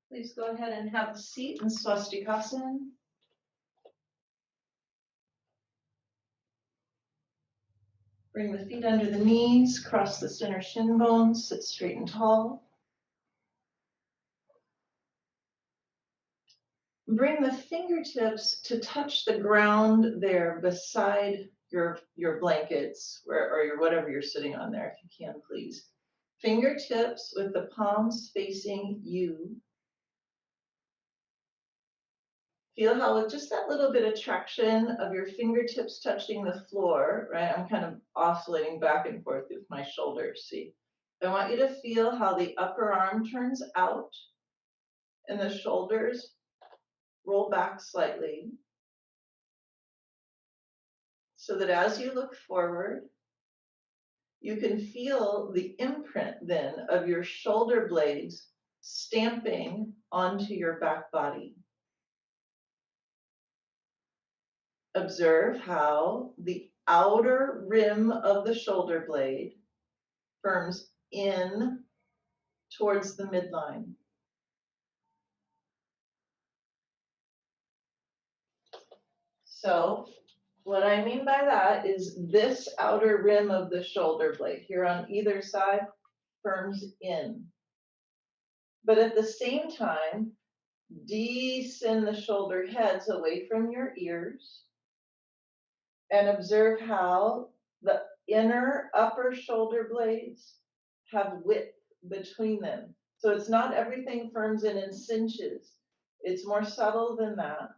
Please go ahead and have a seat in Swastikasana. Bring the feet under the knees, cross the center shin bones, sit straight and tall. Bring the fingertips to touch the ground there beside your blankets or your whatever you're sitting on there, if you can, please. Fingertips with the palms facing you. Feel how with just that little bit of traction of your fingertips touching the floor, right? I'm kind of oscillating back and forth with my shoulders, see? I want you to feel how the upper arm turns out and the shoulders roll back slightly. So that as you look forward, you can feel the imprint then of your shoulder blades stamping onto your back body. Observe how the outer rim of the shoulder blade firms in towards the midline. So what I mean by that is this outer rim of the shoulder blade here on either side firms in. But at the same time, descend the shoulder heads away from your ears and observe how the inner upper shoulder blades have width between them. So it's not everything firms in cinches. It's more subtle than that.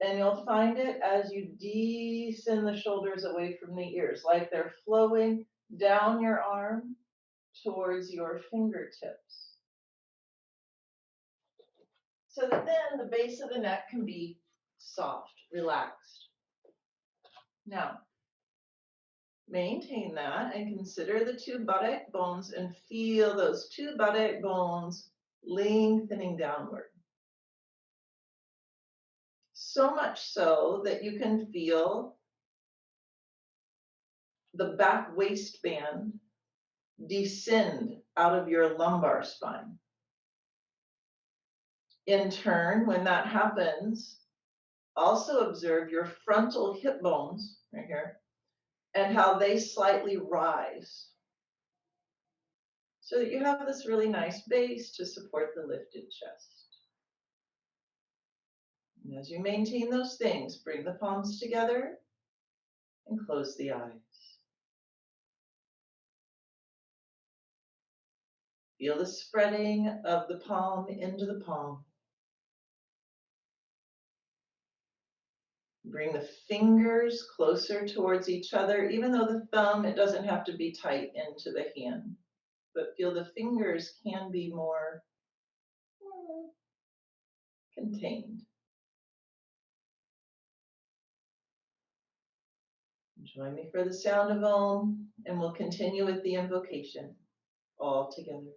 And you'll find it as you descend the shoulders away from the ears, like they're flowing down your arm towards your fingertips. So that then the base of the neck can be soft, relaxed. Now, maintain that and consider the two buttock bones and feel those two buttock bones lengthening downward. So much so that you can feel the back waistband descend out of your lumbar spine. In turn, when that happens, also observe your frontal hip bones right here and how they slightly rise so that you have this really nice base to support the lifted chest. And as you maintain those things, bring the palms together and close the eyes. Feel the spreading of the palm into the palm. Bring the fingers closer towards each other, even though the thumb, it doesn't have to be tight into the hand. But feel the fingers can be more contained. Join me for the sound of Om, and we'll continue with the invocation all together.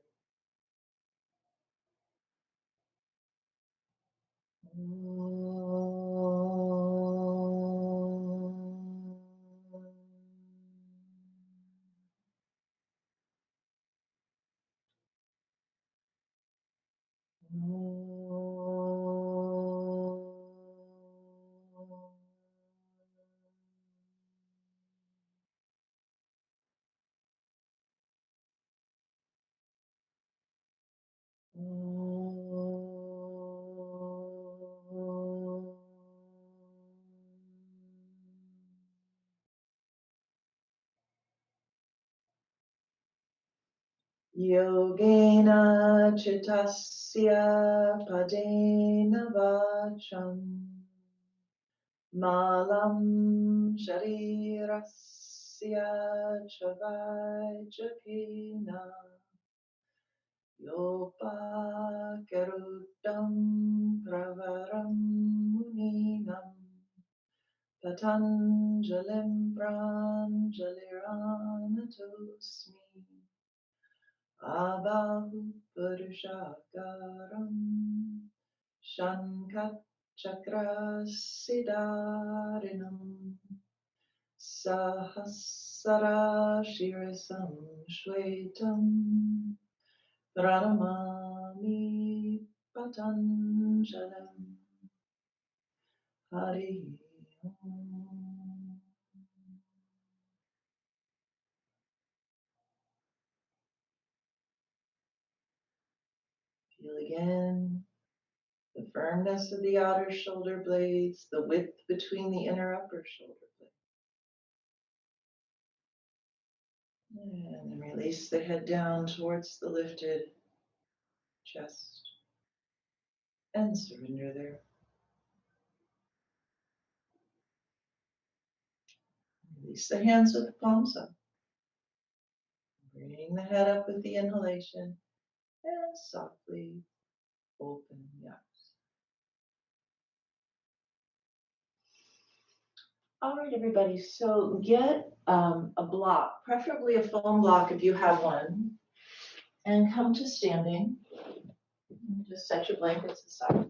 Yogena Chittasya Padena Vacham Malam Sharirasya Chavajapina Yopa Kerudam Pravaram Muninam Patanjalim Pranjaliranatosmi Abahu Purushakaram Shankat Chakrasidarinam Sahasara Shirasam Shwetam Pranamami Patanjalam. Hari Om. Feel again the firmness of the outer shoulder blades, the width between the inner upper shoulder blades. And then release the head down towards the lifted chest and surrender there. Release the hands with the palms up. Bring the head up with the inhalation and softly open the eyes. All right, everybody, so get a block, preferably a foam block if you have one, and come to standing. Just set your blankets aside.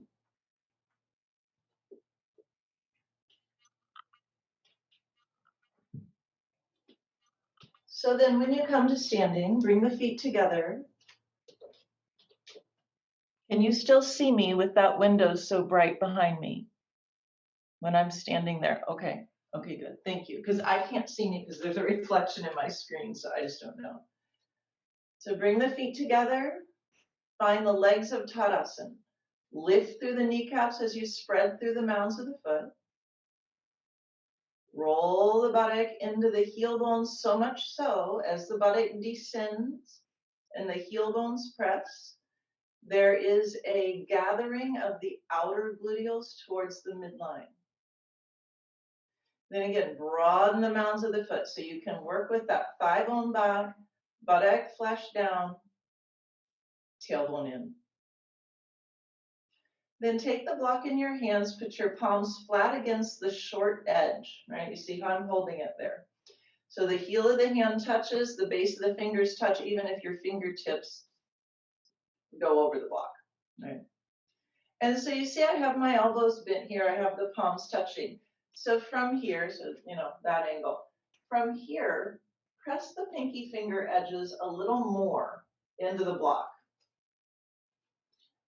So then when you come to standing, bring the feet together. Can you still see me with that window so bright behind me when I'm standing there? Okay, okay, good, thank you. Because I can't see me because there's a reflection in my screen, so I just don't know. So bring the feet together, find the legs of Tadasana. Lift through the kneecaps as you spread through the mounds of the foot. Roll the buttock into the heel bones so much so as the buttock descends and the heel bones press. There is a gathering of the outer gluteals towards the midline. Then again, broaden the mounds of the foot so you can work with that thigh bone back, buttock flesh down, tailbone in. Then take the block in your hands, put your palms flat against the short edge, right? You see how I'm holding it there. So the heel of the hand touches, the base of the fingers touch, even if your fingertips go over the block, right? And so you see I have my elbows bent here, I have the palms touching. So from here, so that angle, from here, press the pinky finger edges a little more into the block.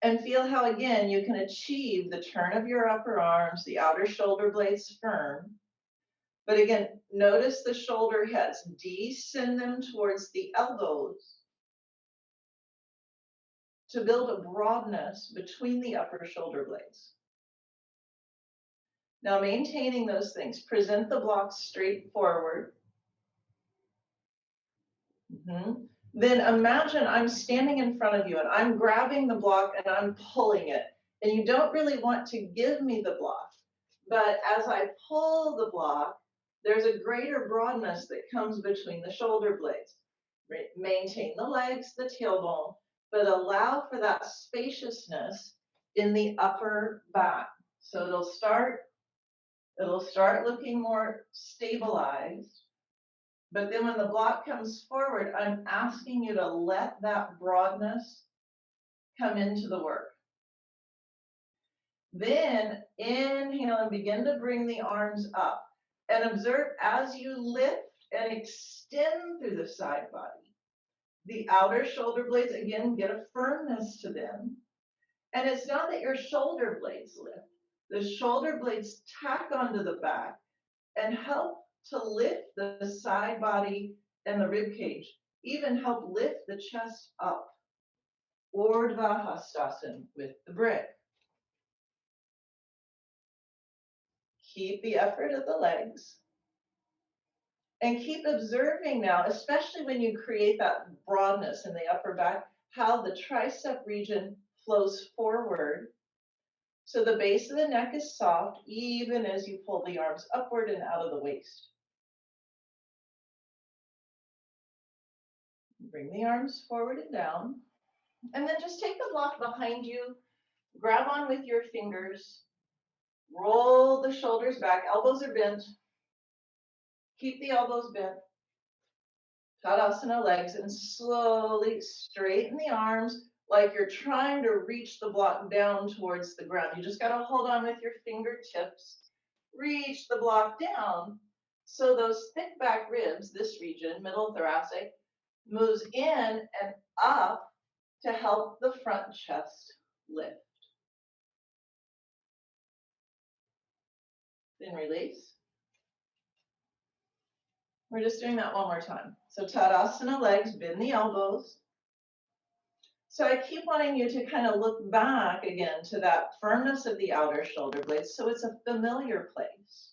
And feel how, again, you can achieve the turn of your upper arms, the outer shoulder blades firm. But again, notice the shoulder heads. Descend them towards the elbows to build a broadness between the upper shoulder blades. Now, maintaining those things, present the blocks straight forward. Then imagine I'm standing in front of you and I'm grabbing the block and I'm pulling it. And you don't really want to give me the block. But as I pull the block, there's a greater broadness that comes between the shoulder blades. Maintain the legs, the tailbone, but allow for that spaciousness in the upper back. So it'll start looking more stabilized. But then when the block comes forward, I'm asking you to let that broadness come into the work. Then inhale and begin to bring the arms up. And observe as you lift and extend through the side body. The outer shoulder blades, again, get a firmness to them. And it's not that your shoulder blades lift. The shoulder blades tack onto the back and help to lift the side body and the rib cage, even help lift the chest up. Urdhva Hastasana with the brick. Keep the effort of the legs. And keep observing now, especially when you create that broadness in the upper back, how the tricep region flows forward. So the base of the neck is soft, even as you pull the arms upward and out of the waist. Bring the arms forward and down. And then just take the block behind you, grab on with your fingers, roll the shoulders back, elbows are bent. Keep the elbows bent. Tadasana legs, and slowly straighten the arms like you're trying to reach the block down towards the ground. You just got to hold on with your fingertips. Reach the block down. So those thick back ribs, this region, middle thoracic, moves in and up to help the front chest lift. Then release. We're just doing that one more time. So Tadasana legs, bend the elbows. So I keep wanting you to kind of look back again to that firmness of the outer shoulder blades, so it's a familiar place.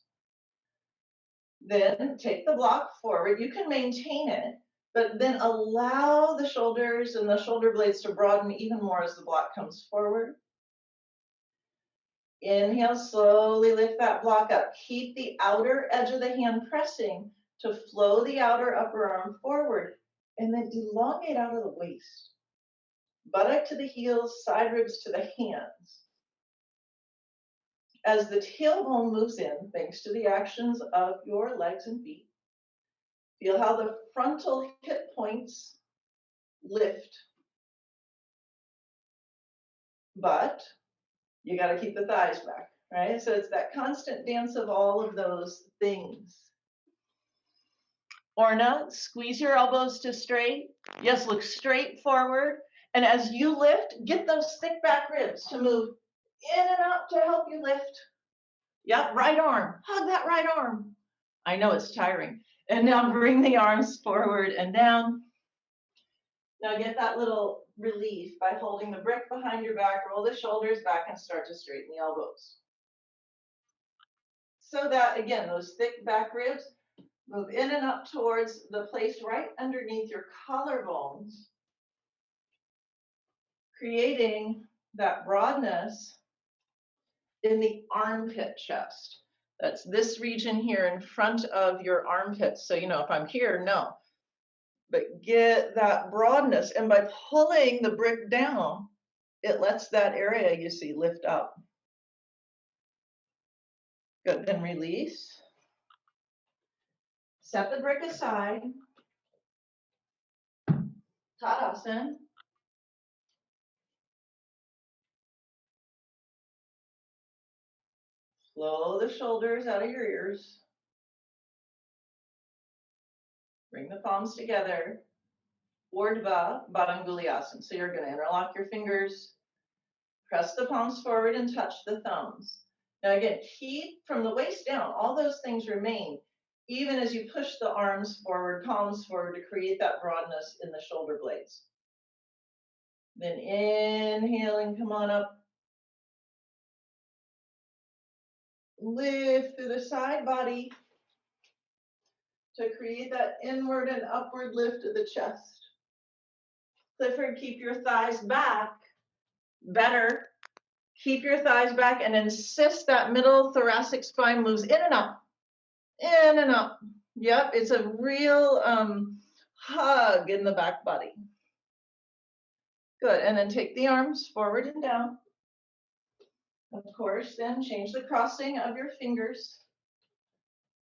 Then take the block forward. You can maintain it, but then allow the shoulders and the shoulder blades to broaden even more as the block comes forward. Inhale, slowly lift that block up. Keep the outer edge of the hand pressing to flow the outer upper arm forward, and then elongate out of the waist. Buttock to the heels, side ribs to the hands. As the tailbone moves in, thanks to the actions of your legs and feet, feel how the frontal hip points lift. But you got to keep the thighs back, right? So it's that constant dance of all of those things. Orna, squeeze your elbows to straight. Yes, look straight forward. And as you lift, get those thick back ribs to move in and up to help you lift. Yep, right arm. Hug that right arm. I know it's tiring. And now bring the arms forward and down. Now get that little relief by holding the brick behind your back, roll the shoulders back, and start to straighten the elbows. So that, again, those thick back ribs move in and up towards the place right underneath your collarbones, creating that broadness in the armpit chest. That's this region here in front of your armpits. So, if I'm here, no. But get that broadness. And by pulling the brick down, it lets that area, you see, lift up. Good, then release. Set the brick aside. Tadasana. Flow the shoulders out of your ears. Bring the palms together. Urdhva Badanguliasana. So you're going to interlock your fingers, press the palms forward, and touch the thumbs. Now again, keep from the waist down. All those things remain, even as you push the arms forward, palms forward, to create that broadness in the shoulder blades. Then inhaling, come on up. Lift through the side body to create that inward and upward lift of the chest. Clifford, keep your thighs back. Better. Keep your thighs back and insist that middle thoracic spine moves in and up. In and up. Yep, it's a real hug in the back body. Good, and then take the arms forward and down. Of course, then change the crossing of your fingers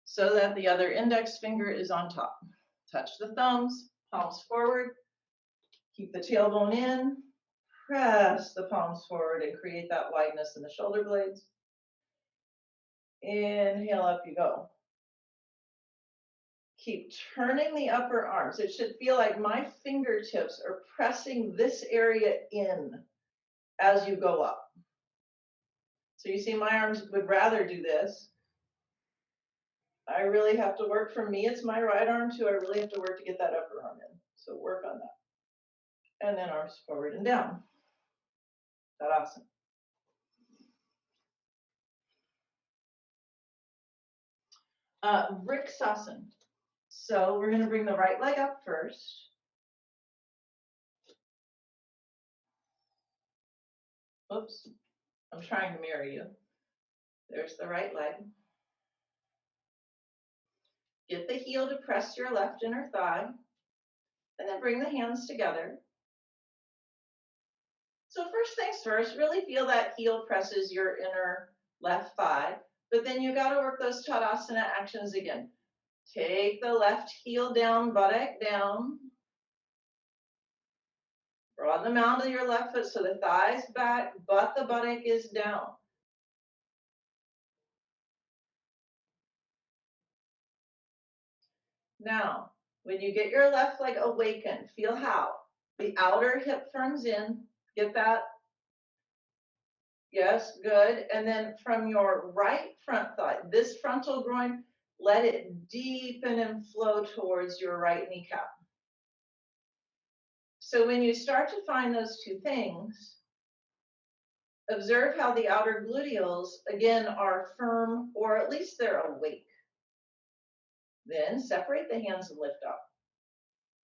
so that the other index finger is on top. Touch the thumbs, palms forward. Keep the tailbone in. Press the palms forward and create that wideness in the shoulder blades. Inhale, up you go. Keep turning the upper arms. It should feel like my fingertips are pressing this area in as you go up. So you see, my arms would rather do this. I really have to work. For me, it's my right arm too. I really have to work to get that upper arm in. So work on that. And then arms forward and down. Tadasana. Vriksasana. So we're going to bring the right leg up first. Oops, I'm trying to mirror you. There's the right leg. Get the heel to press your left inner thigh, and then bring the hands together. So first things first, really feel that heel presses your inner left thigh, but then you got to work those Tadasana actions again. Take the left heel down, buttock down. Broaden the mound of your left foot so the thigh's back, but the buttock is down. Now, when you get your left leg awakened, feel how the outer hip firms in. Get that Yes, good. And then from your right front thigh, this frontal groin, let it deepen and flow towards your right kneecap. So when you start to find those two things, observe how the outer gluteals, again, are firm, or at least they're awake. Then separate the hands and lift up.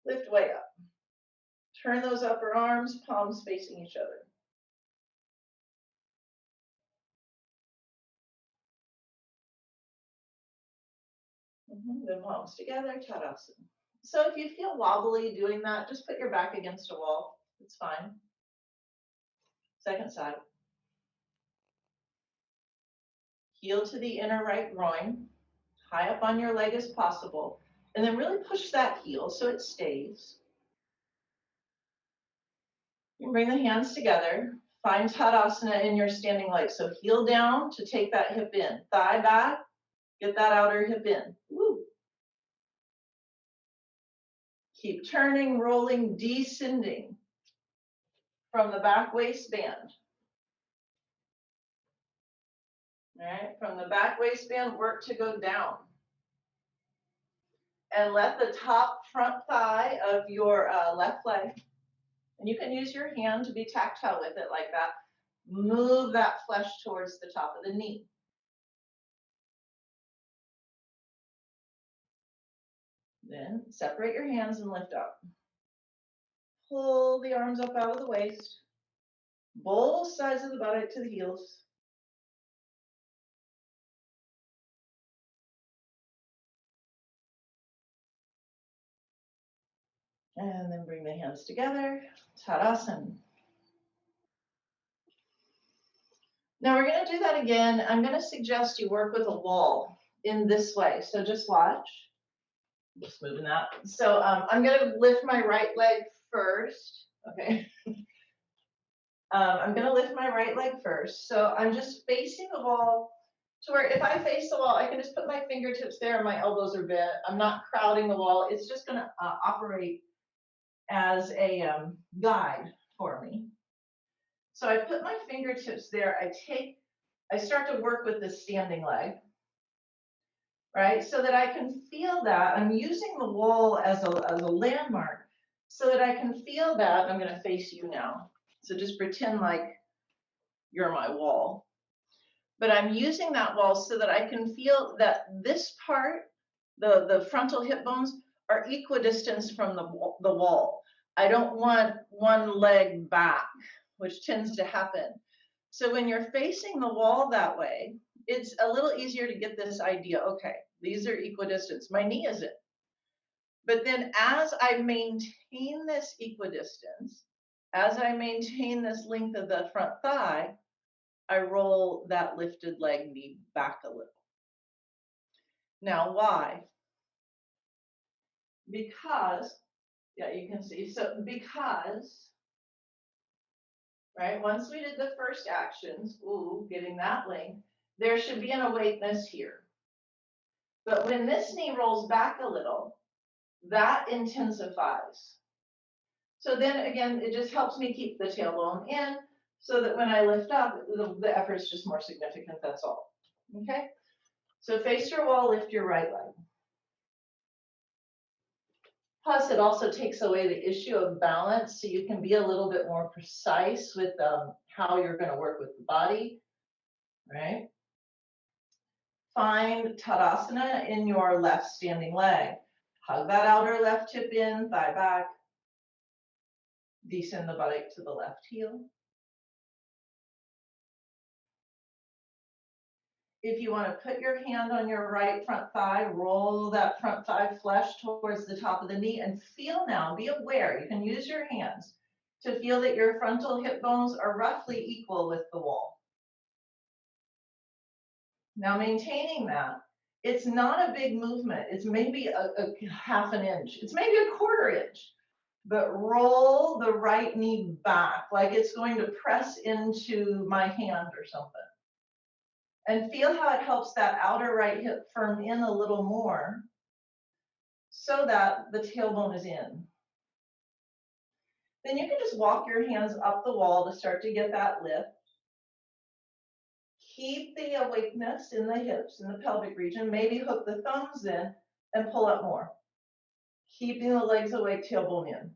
Lift way up. Turn those upper arms, palms facing each other. Then palms together, Tadasana. So if you feel wobbly doing that, just put your back against a wall. It's fine. Second side. Heel to the inner right groin, high up on your leg as possible, and then really push that heel so it stays. You bring the hands together. Find Tadasana in your standing leg. So heel down to take that hip in. Thigh back, get that outer hip in. Woo. Keep turning, rolling, descending from the back waistband. All right, from the back waistband, work to go down. And let the top front thigh of your left leg, and you can use your hand to be tactile with it like that, move that flesh towards the top of the knee. Then separate your hands and lift up. Pull the arms up out of the waist. Both sides of the buttock to the heels. And then bring the hands together, Tadasana. Now we're going to do that again. I'm going to suggest you work with a wall in this way. So just watch. Just moving that. So I'm going to lift my right leg first. Okay. I'm going to lift my right leg first. So I'm just facing the wall to where if I face the wall, I can just put my fingertips there and my elbows are bent. I'm not crowding the wall. It's just going to operate as a guide for me. So I put my fingertips there. I start to work with the standing leg, right? So that I can feel that. I'm using the wall as a landmark so that I can feel that. I'm going to face you now. So just pretend like you're my wall. But I'm using that wall so that I can feel that this part, the frontal hip bones, are equidistant from the wall. I don't want one leg back, which tends to happen. So when you're facing the wall that way, it's a little easier to get this idea. Okay, these are equidistant. My knee isn't. But then as I maintain this equidistance, as I maintain this length of the front thigh, I roll that lifted leg knee back a little. Now, why? Because, yeah, you can see. So because, right, once we did the first actions, getting that length, there should be an awakeness here. But when this knee rolls back a little, that intensifies. So then again, it just helps me keep the tailbone in so that when I lift up, the effort is just more significant, that's all. Okay? So face your wall, lift your right leg. Plus, it also takes away the issue of balance, so you can be a little bit more precise with how you're going to work with the body, right? Find Tadasana in your left standing leg. Hug that outer left hip in, thigh back. Descend the buttock to the left heel. If you want to put your hand on your right front thigh, roll that front thigh flesh towards the top of the knee and feel now, be aware, you can use your hands to feel that your frontal hip bones are roughly equal with the wall. Now maintaining that, it's not a big movement. It's maybe a half an inch. It's maybe a quarter inch. But roll the right knee back like it's going to press into my hand or something. And feel how it helps that outer right hip firm in a little more so that the tailbone is in. Then you can just walk your hands up the wall to start to get that lift. Keep the awakeness in the hips, in the pelvic region. Maybe hook the thumbs in and pull up more. Keeping the legs awake, tailbone in.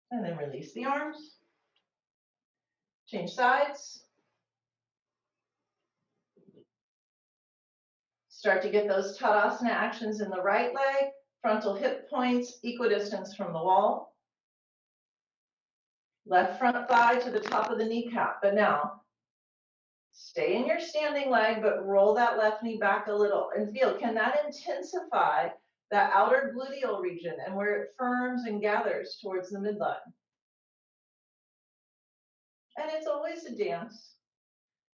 And then release the arms. Change sides. Start to get those Tadasana actions in the right leg. Frontal hip points, equidistance from the wall. Left front thigh to the top of the kneecap. But now, stay in your standing leg, but roll that left knee back a little and feel, can that intensify that outer gluteal region and where it firms and gathers towards the midline? And it's always a dance.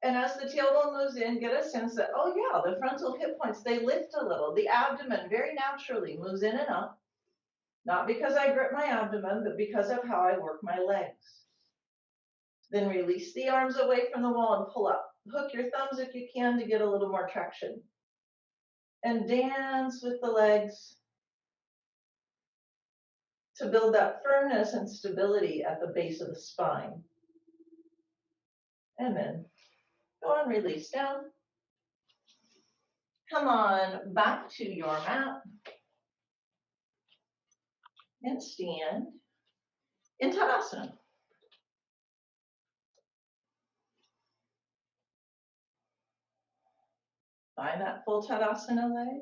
And as the tailbone moves in, get a sense that, oh yeah, the frontal hip points, they lift a little. The abdomen very naturally moves in and up. Not because I grip my abdomen, but because of how I work my legs. Then release the arms away from the wall and pull up. Hook your thumbs if you can to get a little more traction. And dance with the legs to build that firmness and stability at the base of the spine. And then go on, release down. Come on back to your mat and stand in Tadasana. Find that full Tadasana leg.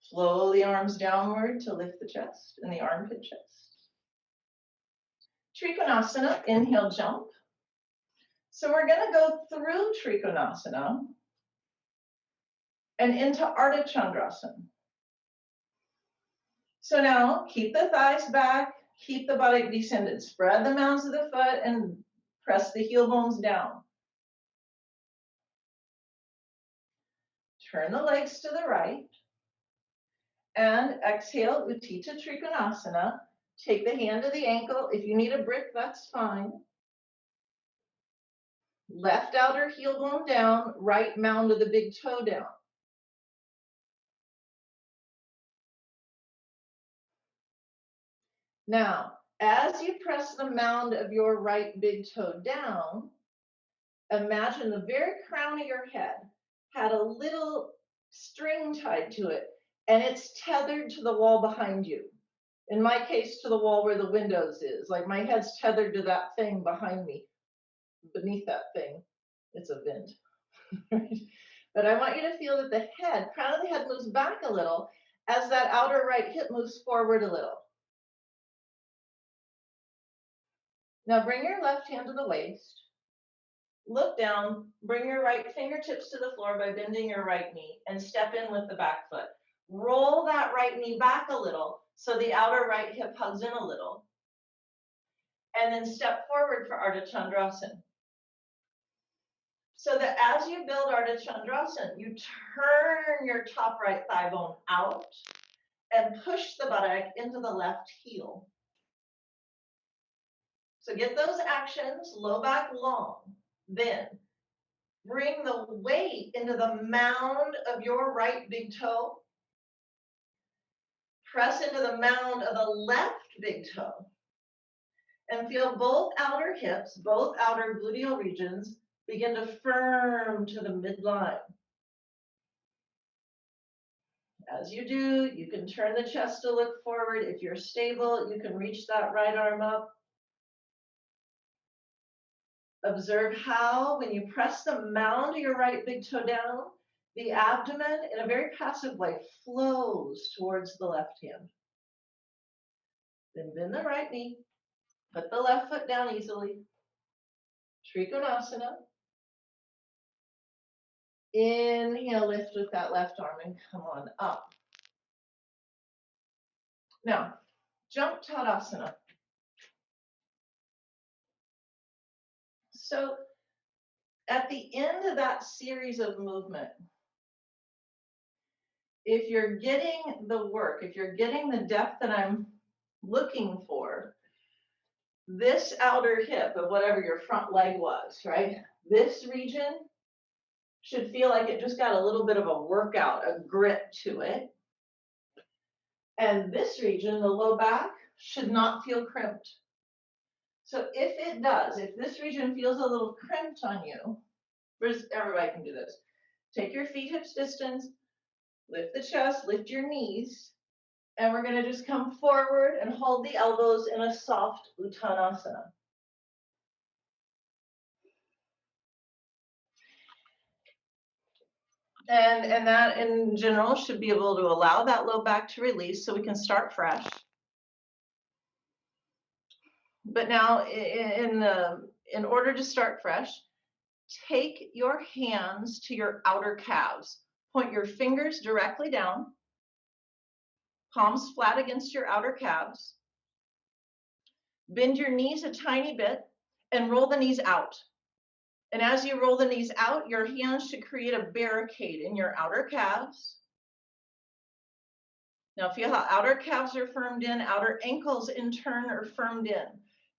Flow the arms downward to lift the chest and the armpit chest. Trikonasana, inhale, jump. So we're going to go through Trikonasana and into Ardha Chandrasana. So now keep the thighs back, keep the body descended, spread the mounds of the foot and press the heel bones down. Turn the legs to the right and exhale, Utthita Trikonasana. Take the hand to the ankle. If you need a brick, that's fine. Left outer heel bone down, right mound of the big toe down. Now, as you press the mound of your right big toe down, imagine the very crown of your head had a little string tied to it, and it's tethered to the wall behind you. In my case, to the wall where the windows is. Like my head's tethered to that thing behind me. Beneath that thing, it's a vent. But I want you to feel that the head, crown of the head moves back a little as that outer right hip moves forward a little. Now bring your left hand to the waist. Look down, bring your right fingertips to the floor by bending your right knee and step in with the back foot. Roll that right knee back a little so the outer right hip hugs in a little. And then step forward for Ardha Chandrasana. So that as you build Ardha Chandrasana, you turn your top right thigh bone out and push the buttock into the left heel. So get those actions, low back long. Then bring the weight into the mound of your right big toe. Press into the mound of the left big toe. And feel both outer hips, both outer gluteal regions begin to firm to the midline. As you do, you can turn the chest to look forward. If you're stable, you can reach that right arm up. Observe how, when you press the mound of your right big toe down, the abdomen, in a very passive way, flows towards the left hand. Then bend the right knee. Put the left foot down easily. Trikonasana. Inhale, lift with that left arm and come on up. Now, jump Tadasana. So at the end of that series of movement, if you're getting the work, if you're getting the depth that I'm looking for, this outer hip of whatever your front leg was, right? This region should feel like it just got a little bit of a workout, a grit to it. And this region, the low back, should not feel crimped. So if it does, if this region feels a little crimped on you, everybody can do this. Take your feet hips distance, lift the chest, lift your knees, and we're going to just come forward and hold the elbows in a soft Uttanasana. And that in general should be able to allow that low back to release so we can start fresh. But now in order to start fresh, take your hands to your outer calves. Point your fingers directly down, palms flat against your outer calves. Bend your knees a tiny bit and roll the knees out. And as you roll the knees out, your hands should create a barricade in your outer calves. Now feel how outer calves are firmed in, outer ankles in turn are firmed in.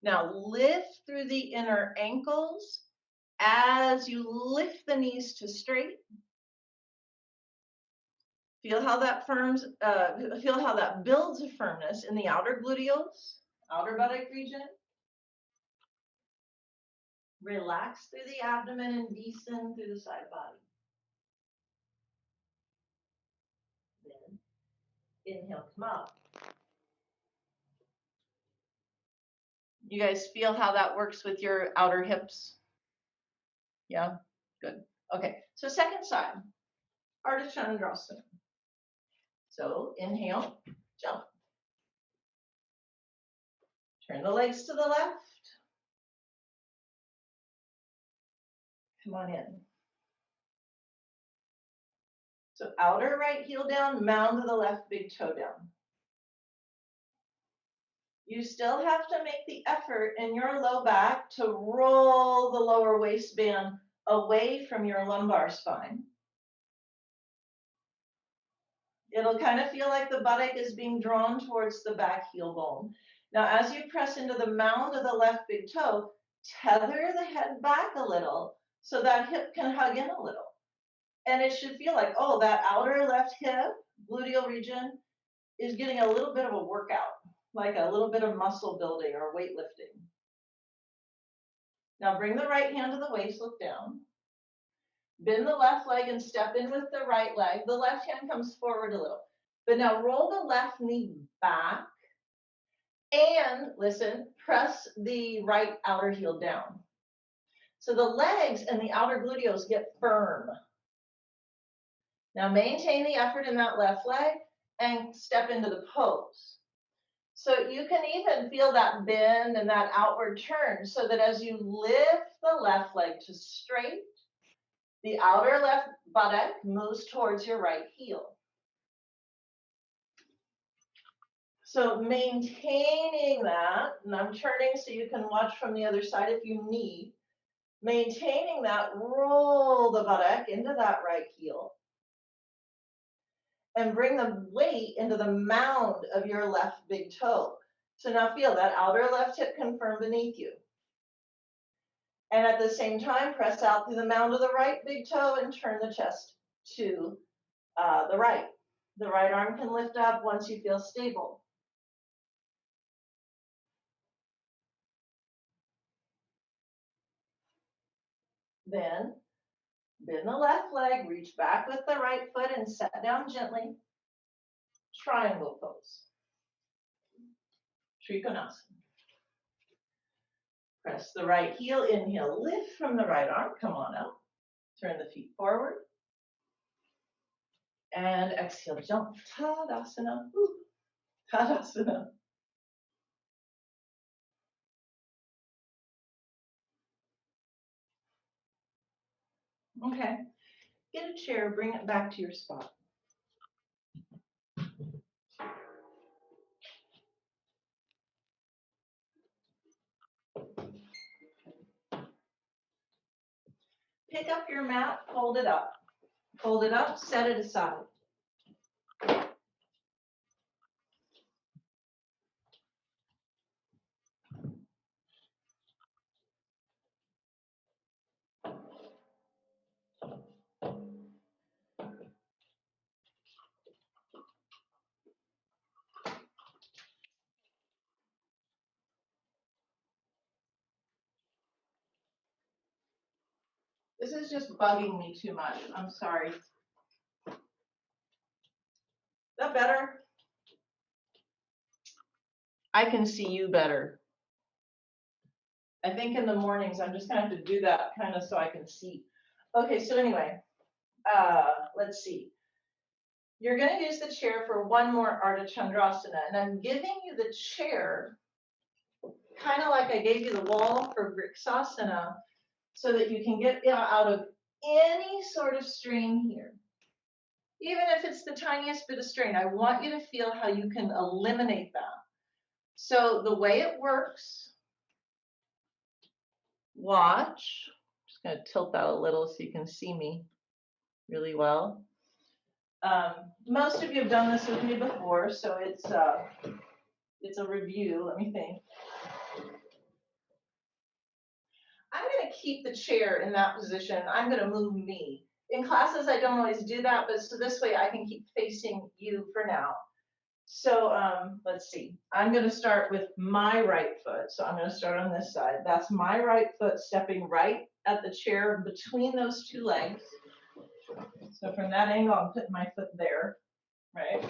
Now lift through the inner ankles as you lift the knees to straight. Feel how that feel how that builds a firmness in the outer gluteals, outer buttock region. Relax through the abdomen and descend through the side body. Then inhale, come up. You guys feel how that works with your outer hips? Yeah, good. Okay, so second side, Ardha Chandrasana. So inhale, jump. Turn the legs to the left. Come on in. So outer right heel down, mound to the left big toe down. You still have to make the effort in your low back to roll the lower waistband away from your lumbar spine. It'll kind of feel like the buttock is being drawn towards the back heel bone. Now, as you press into the mound of the left big toe, tether the head back a little so that hip can hug in a little. And it should feel like, oh, that outer left hip, gluteal region, is getting a little bit of a workout, like a little bit of muscle building or weightlifting. Now bring the right hand to the waist, look down. Bend the left leg and step in with the right leg. The left hand comes forward a little. But now roll the left knee back and, listen, press the right outer heel down. So the legs and the outer gluteals get firm. Now maintain the effort in that left leg and step into the pose. So you can even feel that bend and that outward turn so that as you lift the left leg to straight, the outer left buttock moves towards your right heel. So maintaining that, and I'm turning so you can watch from the other side if you need, maintaining that, roll the buttock into that right heel and bring the weight into the mound of your left big toe. So now feel that outer left hip confirm beneath you. And at the same time, press out through the mound of the right big toe and turn the chest to the right. The right arm can lift up once you feel stable. Then bend the left leg, reach back with the right foot and set down gently. Triangle pose. Trikonasana. Press the right heel, inhale, lift from the right arm, come on up. Turn the feet forward. And exhale, jump. Tadasana. Tadasana. Okay. Get a chair, bring it back to your spot. Pick up your mat, hold it up. Hold it up, set it aside. This is just bugging me too much. I'm sorry. Is that better? I can see you better. I think in the mornings I'm just gonna have to do that kind of so I can see. Okay, so anyway, let's see. You're gonna use the chair for one more Ardha Chandrasana, and I'm giving you the chair kind of like I gave you the wall for Vrksasana, so that you can get out of any sort of strain here. Even if it's the tiniest bit of strain, I want you to feel how you can eliminate that. So the way it works, watch. I'm just going to tilt that a little so you can see me really well. Most of you have done this with me before, so it's a review. Let me think. I'm going to keep the chair in that position. I'm going to move me. In classes, I don't always do that, but so this way I can keep facing you for now. So let's see. I'm going to start with my right foot. So I'm going to start on this side. That's my right foot stepping right at the chair between those two legs. So from that angle, I'm putting my foot there, right?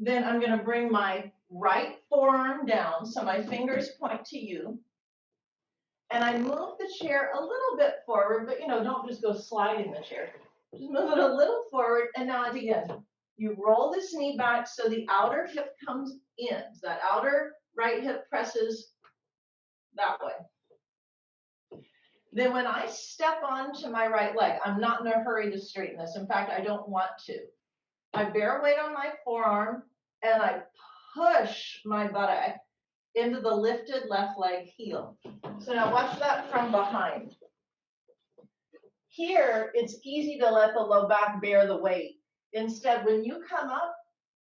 Then I'm going to bring my right forearm down so my fingers point to you. And I move the chair a little bit forward, but don't just go sliding the chair. Just move it a little forward, and now again, you roll this knee back so the outer hip comes in. So that outer right hip presses that way. Then when I step onto my right leg, I'm not in a hurry to straighten this. In fact, I don't want to. I bear weight on my forearm, and I push my buttock into the lifted left leg heel. So now watch that from behind. Here, it's easy to let the low back bear the weight. Instead, when you come up,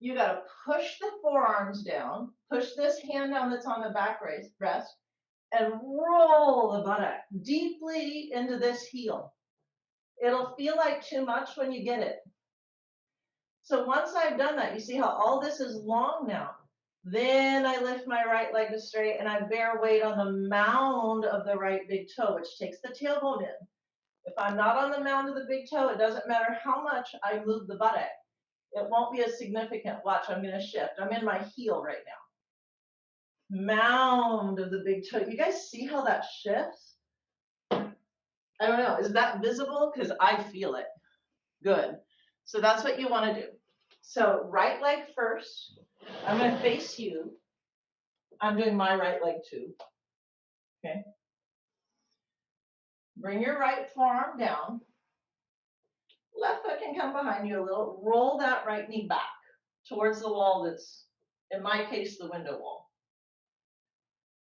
you got to push the forearms down, push this hand down that's on the back rest, and roll the buttock deeply into this heel. It'll feel like too much when you get it. So once I've done that, you see how all this is long now. Then I lift my right leg to straight, and I bear weight on the mound of the right big toe, which takes the tailbone in. If I'm not on the mound of the big toe, it doesn't matter how much I move the buttock. It won't be as significant. Watch, I'm going to shift. I'm in my heel right now. Mound of the big toe. You guys see how that shifts? I don't know. Is that visible? Because I feel it. Good. So that's what you want to do. So right leg first. I'm going to face you. I'm doing my right leg too. Okay. Bring your right forearm down. Left foot can come behind you a little. Roll that right knee back towards the wall that's, in my case, the window wall.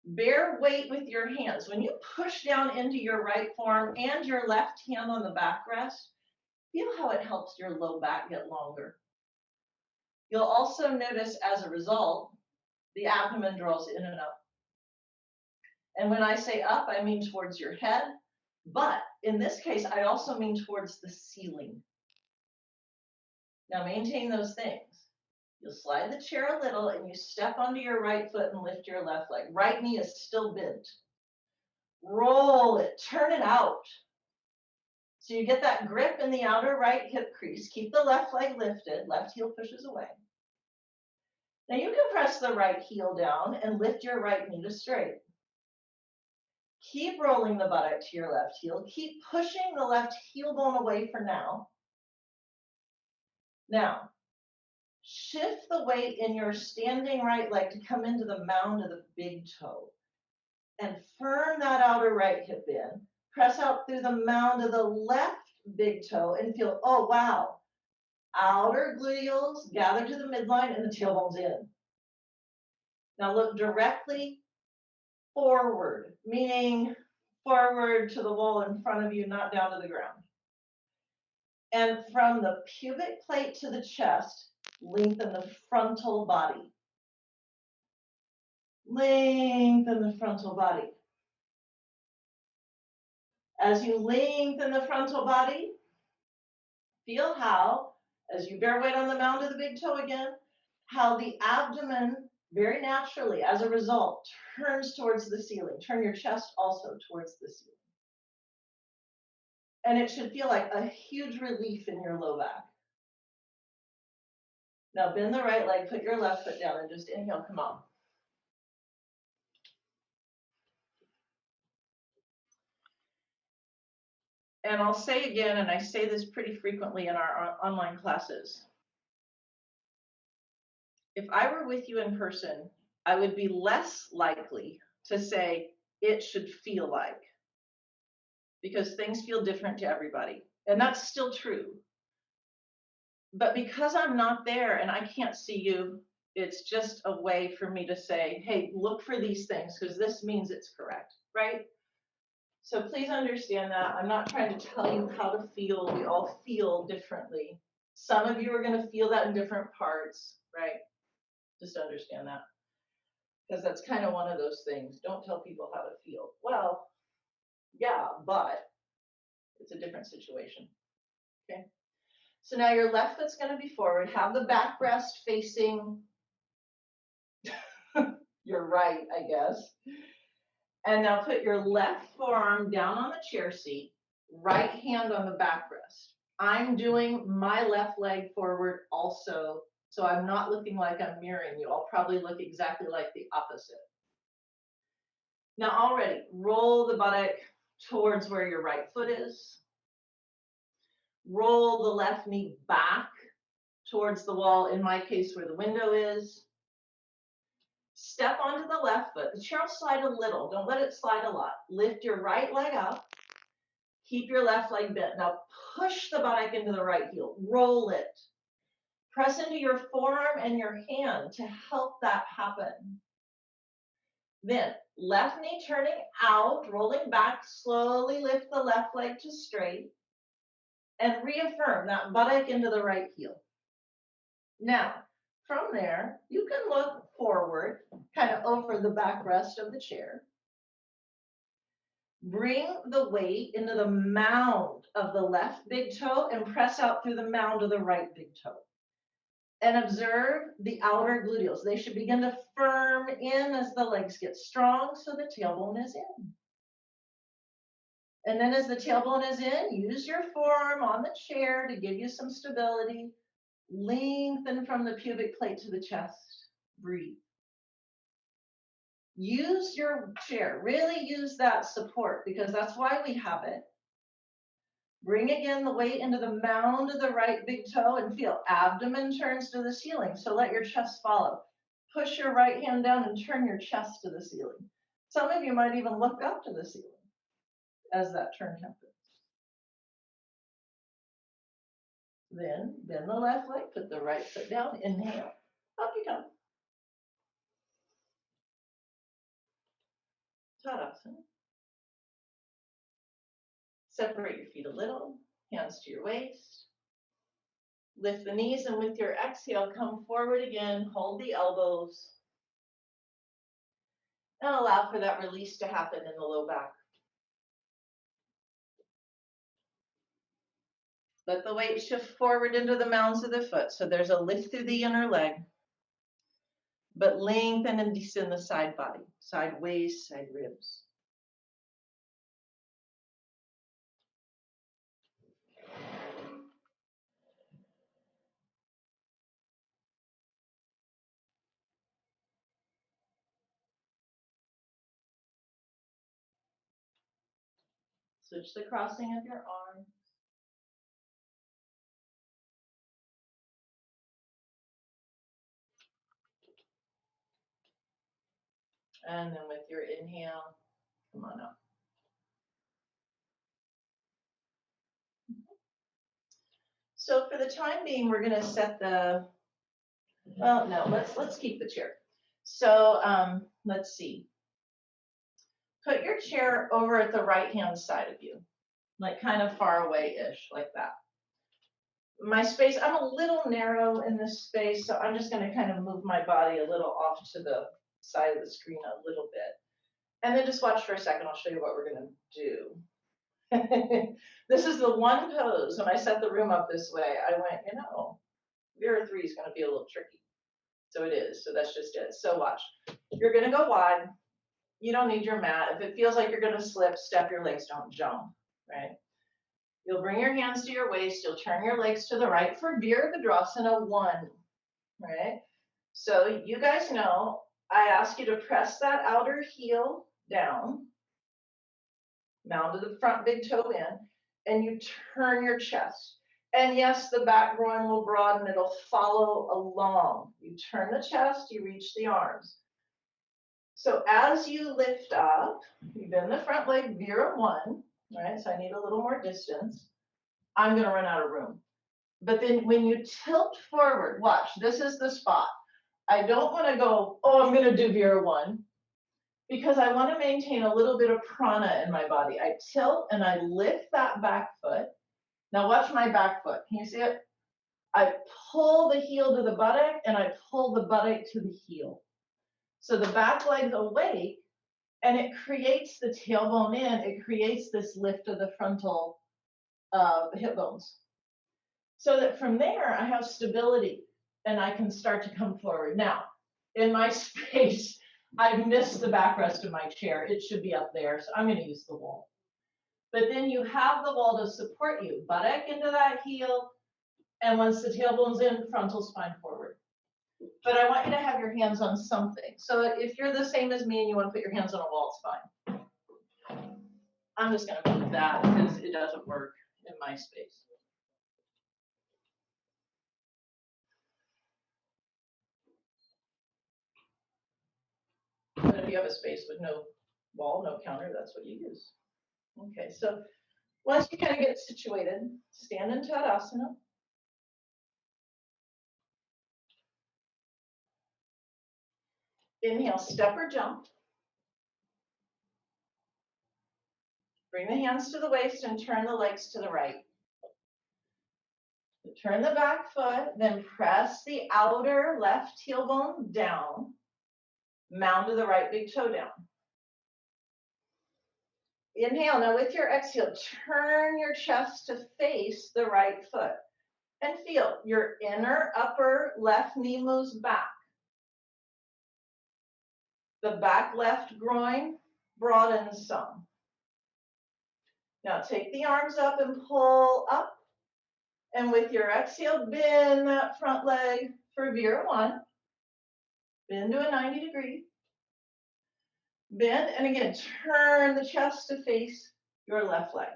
Bear weight with your hands. When you push down into your right forearm and your left hand on the backrest, feel how it helps your low back get longer. You'll also notice as a result, the abdomen draws in and up. And when I say up, I mean towards your head. But in this case, I also mean towards the ceiling. Now maintain those things. You'll slide the chair a little and you step onto your right foot and lift your left leg. Right knee is still bent. Roll it, turn it out. So you get that grip in the outer right hip crease. Keep the left leg lifted, left heel pushes away. Now you can press the right heel down and lift your right knee to straight. Keep rolling the buttock to your left heel. Keep pushing the left heel bone away for now. Now, shift the weight in your standing right leg to come into the mound of the big toe. And firm that outer right hip in. Press out through the mound of the left big toe and feel, oh, wow. Outer gluteals gather to the midline and the tailbone's in. Now look directly forward, meaning forward to the wall in front of you, not down to the ground. And from the pubic plate to the chest, lengthen the frontal body. Lengthen the frontal body. As you lengthen the frontal body, feel how, as you bear weight on the mound of the big toe again, how the abdomen very naturally, as a result, turns towards the ceiling. Turn your chest also towards the ceiling. And it should feel like a huge relief in your low back. Now bend the right leg, put your left foot down, and just inhale, come on. And I'll say again, and I say this pretty frequently in our online classes, if I were with you in person, I would be less likely to say it should feel like, because things feel different to everybody. And that's still true. But because I'm not there and I can't see you, it's just a way for me to say, hey, look for these things because this means it's correct, right? So please understand that. I'm not trying to tell you how to feel. We all feel differently. Some of you are going to feel that in different parts, right? Just understand that. Because that's kind of one of those things. Don't tell people how to feel. Well, yeah, but it's a different situation. Okay. So now your left foot's going to be forward. Have the back rest facing your right, I guess. And now put your left forearm down on the chair seat, right hand on the backrest. I'm doing my left leg forward also, so I'm not looking like I'm mirroring you. I'll probably look exactly like the opposite. Now already, roll the buttock towards where your right foot is. Roll the left knee back towards the wall, in my case where the window is. Step onto the left foot. The chair will slide a little. Don't let it slide a lot. Lift your right leg up. Keep your left leg bent. Now push the buttock into the right heel. Roll it. Press into your forearm and your hand to help that happen. Then left knee turning out, rolling back. Slowly lift the left leg to straight. And reaffirm that buttock into the right heel. Now, from there, you can look forward, kind of over the backrest of the chair. Bring the weight into the mound of the left big toe and press out through the mound of the right big toe. And observe the outer gluteals. They should begin to firm in as the legs get strong so the tailbone is in. And then as the tailbone is in, use your forearm on the chair to give you some stability. Lengthen from the pubic plate to the chest. Breathe. Use your chair. Really use that support because that's why we have it. Bring again the weight into the mound of the right big toe and feel abdomen turns to the ceiling. So let your chest follow. Push your right hand down and turn your chest to the ceiling. Some of you might even look up to the ceiling as that turn happens. Then bend the left leg, put the right foot down, inhale, up you come. Tadasana. Separate your feet a little, hands to your waist. Lift the knees and with your exhale, come forward again, hold the elbows. And allow for that release to happen in the low back. Let the weight shift forward into the mounds of the foot. So there's a lift through the inner leg, but lengthen and descend the side body, side waist, side ribs. Switch the crossing of your arms. And then with your inhale, come on up. So for the time being, we're going to set the, well, no, let's keep the chair. So let's see. Put your chair over at the right-hand side of you, like kind of far away-ish, like that. My space, I'm a little narrow in this space, so I'm just going to kind of move my body a little off to the side of the screen a little bit. And then just watch for a second. I'll show you what we're going to do. This is the one pose. When I set the room up this way, I went, you know, Vera 3 is going to be a little tricky. So it is. So that's just it. So watch. You're going to go wide. You don't need your mat. If it feels like you're going to slip, step your legs, don't jump, right? You'll bring your hands to your waist. You'll turn your legs to the right for Virabhadrasana 1, right? So you guys know, I ask you to press that outer heel down, mound to the front big toe in, and you turn your chest. And yes, the back groin will broaden. It'll follow along. You turn the chest, you reach the arms. So as you lift up, you bend the front leg, Vira 1, right? So I need a little more distance. I'm going to run out of room. But then when you tilt forward, watch, this is the spot. I don't want to go, oh, I'm going to do Vira 1, because I want to maintain a little bit of prana in my body. I tilt and I lift that back foot. Now watch my back foot. Can you see it? I pull the heel to the buttock and I pull the buttock to the heel. So the back leg's awake and it creates the tailbone in. It creates this lift of the frontal hip bones. So that from there I have stability and I can start to come forward. Now, in my space, I've missed the backrest of my chair. It should be up there, so I'm going to use the wall. But then you have the wall to support you. Buttock into that heel, and once the tailbone's in, frontal spine forward. But I want you to have your hands on something. So if you're the same as me and you want to put your hands on a wall, it's fine. I'm just going to move that because it doesn't work in my space. But if you have a space with no wall, no counter, that's what you use. Okay, so once you kind of get situated, stand in Tadasana. Inhale, step or jump. Bring the hands to the waist and turn the legs to the right. Turn the back foot, then press the outer left heel bone down. Mound to the right big toe down. Inhale, now with your exhale, turn your chest to face the right foot. And feel your inner upper left knee moves back. The back left groin broadens some. Now take the arms up and pull up. And with your exhale, bend that front leg for Vira 1. Bend to a 90 degree. Bend, and again, turn the chest to face your left leg.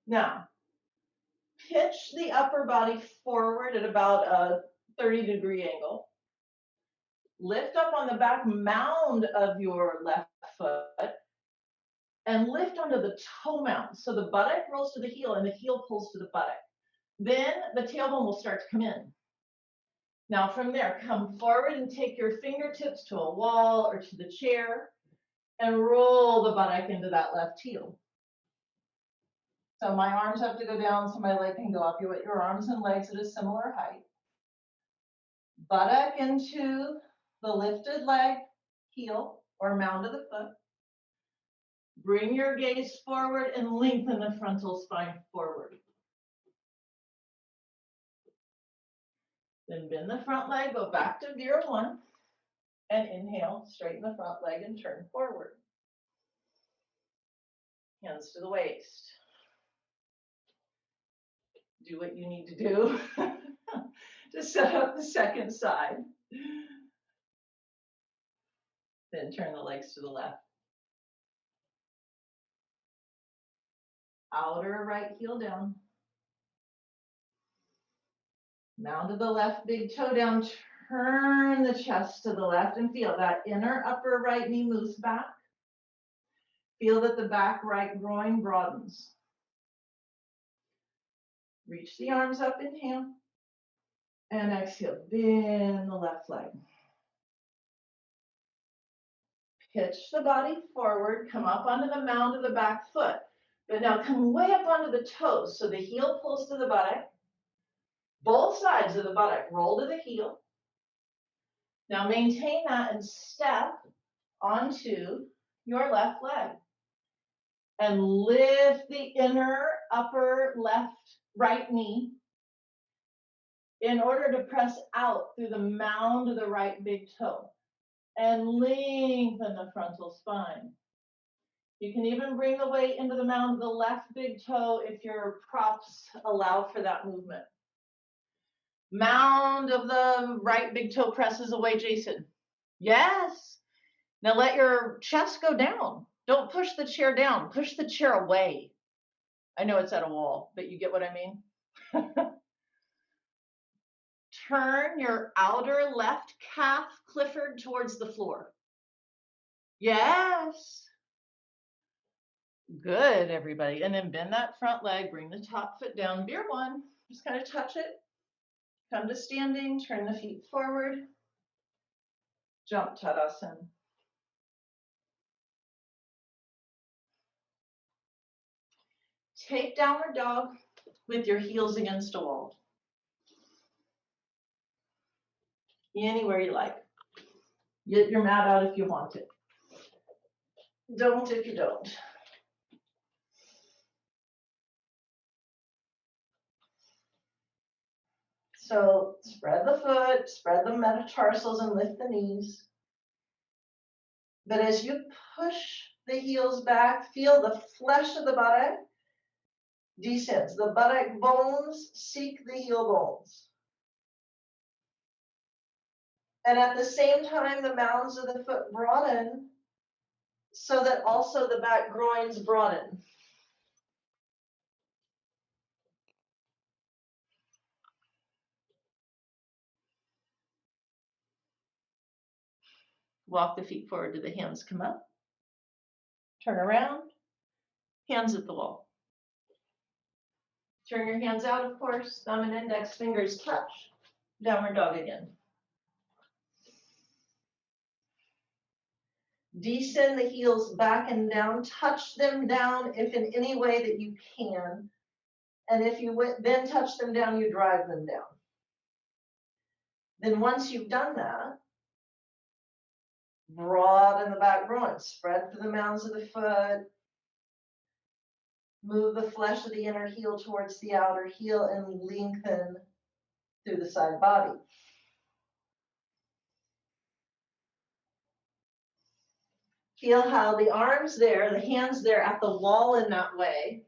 Now, pitch the upper body forward at about a 30-degree angle. Lift up on the back mound of your left foot and lift onto the toe mound. So the buttock rolls to the heel and the heel pulls to the buttock. Then the tailbone will start to come in. Now from there, come forward and take your fingertips to a wall or to the chair and roll the buttock into that left heel. So my arms have to go down so my leg can go up. You want your arms and legs at a similar height. Buttock into the lifted leg, heel, or mound of the foot. Bring your gaze forward and lengthen the frontal spine forward. Then bend the front leg, go back to Vira 1, and inhale, straighten the front leg and turn forward. Hands to the waist. Do what you need to do to set up the second side. Then turn the legs to the left. Outer right heel down. Mound to the left big toe down. Turn the chest to the left and feel that inner upper right knee moves back. Feel that the back right groin broadens. Reach the arms up, inhale. And exhale, bend the left leg. Pitch the body forward, come up onto the mound of the back foot. But now come way up onto the toes. So the heel pulls to the buttock. Both sides of the buttock roll to the heel. Now maintain that and step onto your left leg. And lift the inner upper right knee in order to press out through the mound of the right big toe. And lengthen the frontal spine. You can even bring the weight into the mound of the left big toe if your props allow for that movement. Mound of the right big toe presses away, Jason. Yes. Now let your chest go down. Don't push the chair down. Push the chair away. I know it's at a wall, but you get what I mean? Turn your outer left calf, Clifford, towards the floor. Yes. Good, everybody. And then bend that front leg, bring the top foot down. Beer one, just kind of touch it. Come to standing, turn the feet forward. Jump Tadasana. Take downward dog with your heels against a wall. Anywhere you like. Get your mat out if you want it. Don't if you don't. So spread the foot, spread the metatarsals, and lift the knees. But as you push the heels back, feel the flesh of the buttock descends. The buttock bones seek the heel bones. And at the same time, the mounds of the foot broaden so that also the back groins broaden. Walk the feet forward to the hands come up. Turn around, hands at the wall. Turn your hands out, of course. Thumb and index fingers touch. Downward dog again. Descend the heels back and down. Touch them down if in any way that you can. And if you then touch them down, you drive them down. Then once you've done that, broaden the back groin. Spread through the mounds of the foot. Move the flesh of the inner heel towards the outer heel and lengthen through the side body. Feel how the arms there, the hands there at the wall in that way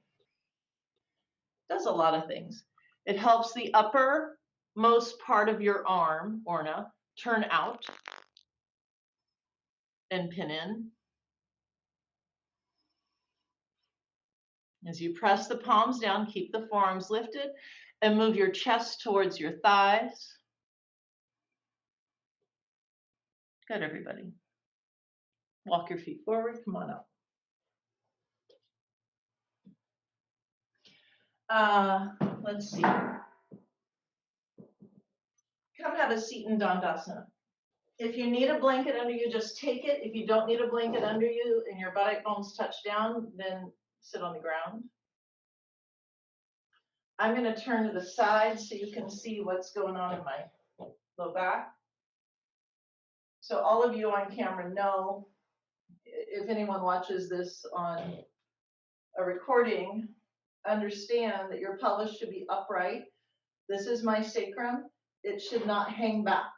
does a lot of things. It helps the uppermost part of your arm, Orna, turn out and pin in. As you press the palms down, keep the forearms lifted and move your chest towards your thighs. Good, everybody. Walk your feet forward, come on up. Let's see. Come have a seat in Dandasana. If you need a blanket under you, just take it. If you don't need a blanket under you and your buttock bones touch down, then sit on the ground. I'm going to turn to the side so you can see what's going on in my low back. So all of you on camera know, if anyone watches this on a recording, understand that your pelvis should be upright. This is my sacrum. It should not hang back.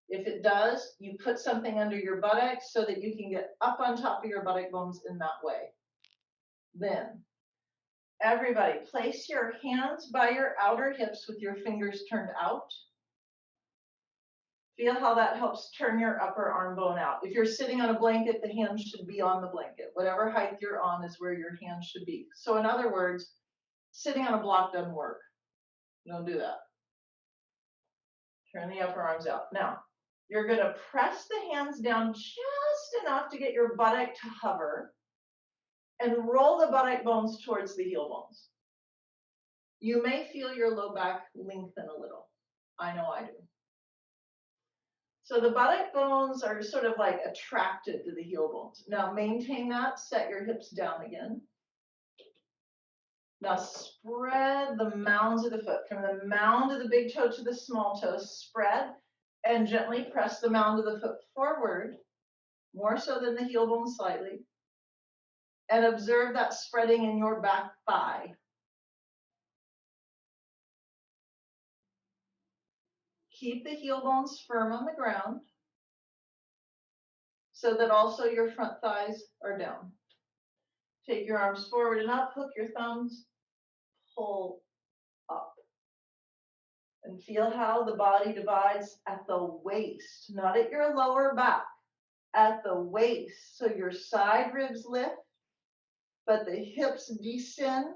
If it does, you put something under your buttocks so that you can get up on top of your buttock bones in that way. Then, everybody, place your hands by your outer hips with your fingers turned out. Feel how that helps turn your upper arm bone out. If you're sitting on a blanket, the hands should be on the blanket. Whatever height you're on is where your hands should be. So in other words, sitting on a block doesn't work. Don't do that. Turn the upper arms out. Now, you're going to press the hands down just enough to get your buttock to hover and roll the buttock bones towards the heel bones. You may feel your low back lengthen a little. I know I do. So the buttock bones are sort of like attracted to the heel bones. Now maintain that, set your hips down again. Now spread the mounds of the foot, from the mound of the big toe to the small toe, spread and gently press the mound of the foot forward, more so than the heel bone slightly, and observe that spreading in your back thigh. Keep the heel bones firm on the ground so that also your front thighs are down. Take your arms forward and up, hook your thumbs, pull up. And feel how the body divides at the waist, not at your lower back, at the waist. So your side ribs lift, but the hips descend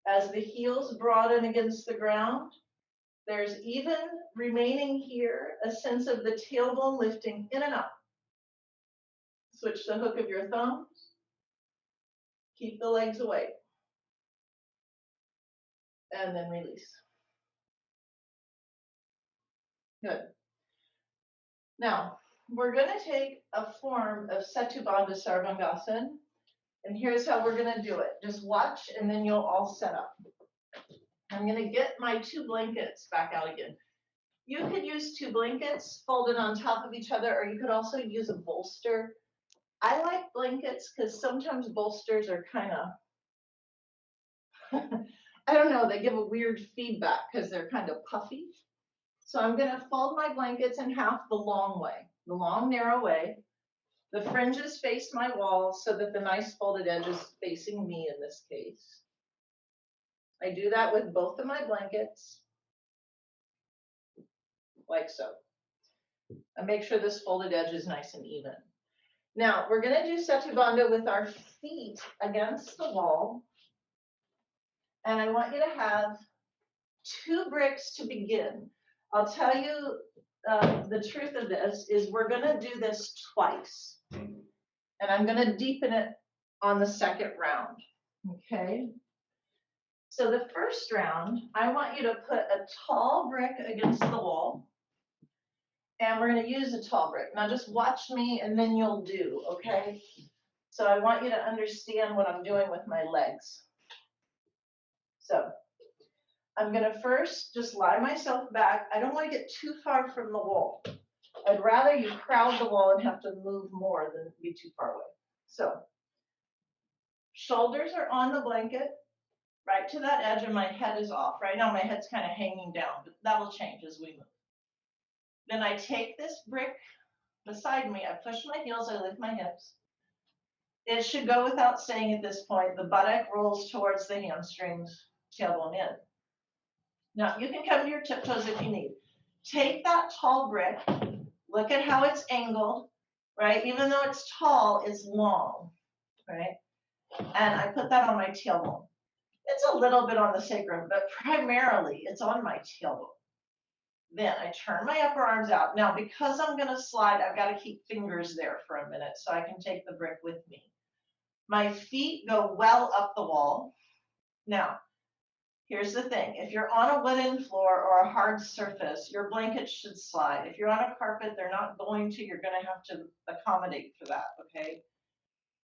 as the heels broaden against the ground. There's even remaining here a sense of the tailbone lifting in and up. Switch the hook of your thumbs. Keep the legs away. And then release. Good. Now, we're going to take a form of Setu Bandha Sarvangasana, and here's how we're going to do it. Just watch, and then you'll all set up. I'm going to get my 2 blankets back out again. You could use 2 blankets folded on top of each other, or you could also use a bolster. I like blankets because sometimes bolsters are kind of, I don't know, they give a weird feedback because they're kind of puffy. So I'm going to fold my blankets in half the long way, the long, narrow way. The fringes face my wall so that the nice folded edge is facing me in this case. I do that with both of my blankets, like so. I make sure this folded edge is nice and even. Now, we're going to do Setu Bandha with our feet against the wall. And I want you to have 2 bricks to begin. I'll tell you the truth of this is we're going to do this twice. And I'm going to deepen it on the second round. Okay? So the first round, I want you to put a tall brick against the wall. And we're going to use a tall brick. Now just watch me and then you'll do, okay? So I want you to understand what I'm doing with my legs. So I'm going to first just lie myself back. I don't want to get too far from the wall. I'd rather you crowd the wall and have to move more than be too far away. So shoulders are on the blanket, right to that edge, and my head is off. Right now my head's kind of hanging down, but that'll change as we move. Then I take this brick beside me, I push my heels, I lift my hips. It should go without saying at this point, the buttock rolls towards the hamstrings, tailbone in. Now you can come to your tiptoes if you need. Take that tall brick, look at how it's angled, right? Even though it's tall, it's long, right? And I put that on my tailbone. It's a little bit on the sacrum, but primarily it's on my tailbone. Then I turn my upper arms out. Now, because I'm going to slide, I've got to keep fingers there for a minute so I can take the brick with me. My feet go well up the wall. Now, here's the thing. If you're on a wooden floor or a hard surface, your blanket should slide. If you're on a carpet, they're not going to. You're going to have to accommodate for that, okay?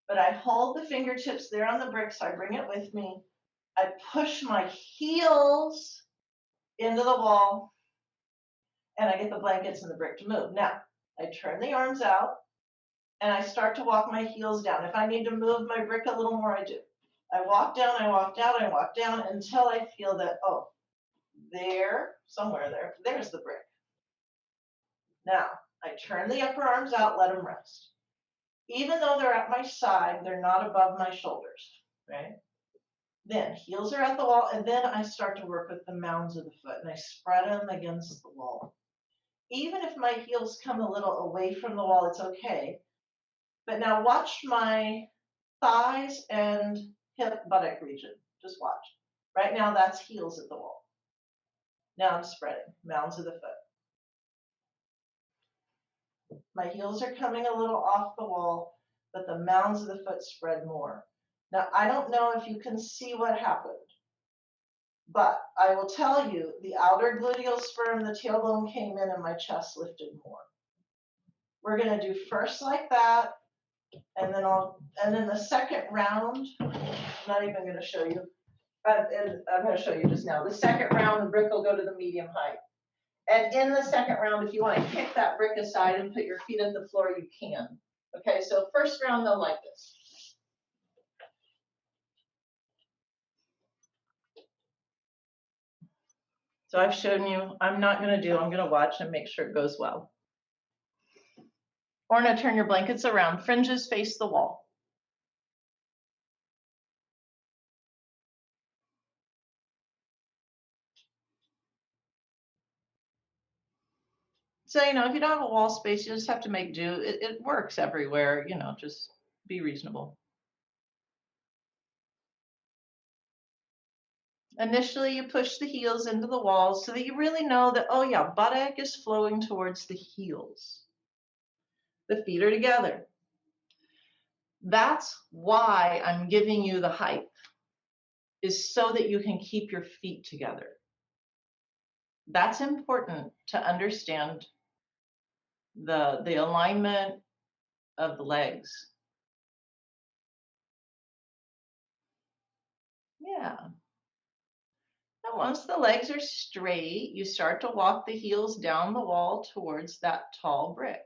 But I hold the fingertips there on the brick, so I bring it with me. I push my heels into the wall, and I get the blankets and the brick to move. Now, I turn the arms out, and I start to walk my heels down. If I need to move my brick a little more, I do. I walk down, I walk down, I walk down until I feel that, oh, there, somewhere there, there's the brick. Now, I turn the upper arms out, let them rest. Even though they're at my side, they're not above my shoulders, right? Then heels are at the wall, and then I start to work with the mounds of the foot, and I spread them against the wall. Even if my heels come a little away from the wall, it's okay. But now watch my thighs and hip buttock region. Just watch. Right now, that's heels at the wall. Now I'm spreading, mounds of the foot. My heels are coming a little off the wall, but the mounds of the foot spread more. Now, I don't know if you can see what happened, but I will tell you the outer gluteal spur, the tailbone came in and my chest lifted more. We're going to do first like that, and then the second round, I'm not even going to show you. I'm going to show you just now. The second round, the brick will go to the medium height. And in the second round, if you want to kick that brick aside and put your feet on the floor, you can. Okay, so first round, they'll like this. So I've shown you, I'm not going to do, I'm going to watch and make sure it goes well. Or now turn your blankets around. Fringes face the wall. So, if you don't have a wall space, you just have to make do. It works everywhere, just be reasonable. Initially, you push the heels into the walls so that you really know that, oh yeah, buttock is flowing towards the heels. The feet are together. That's why I'm giving you the height, is so that you can keep your feet together. That's important to understand the alignment of the legs. Yeah. And once the legs are straight, you start to walk the heels down the wall towards that tall brick.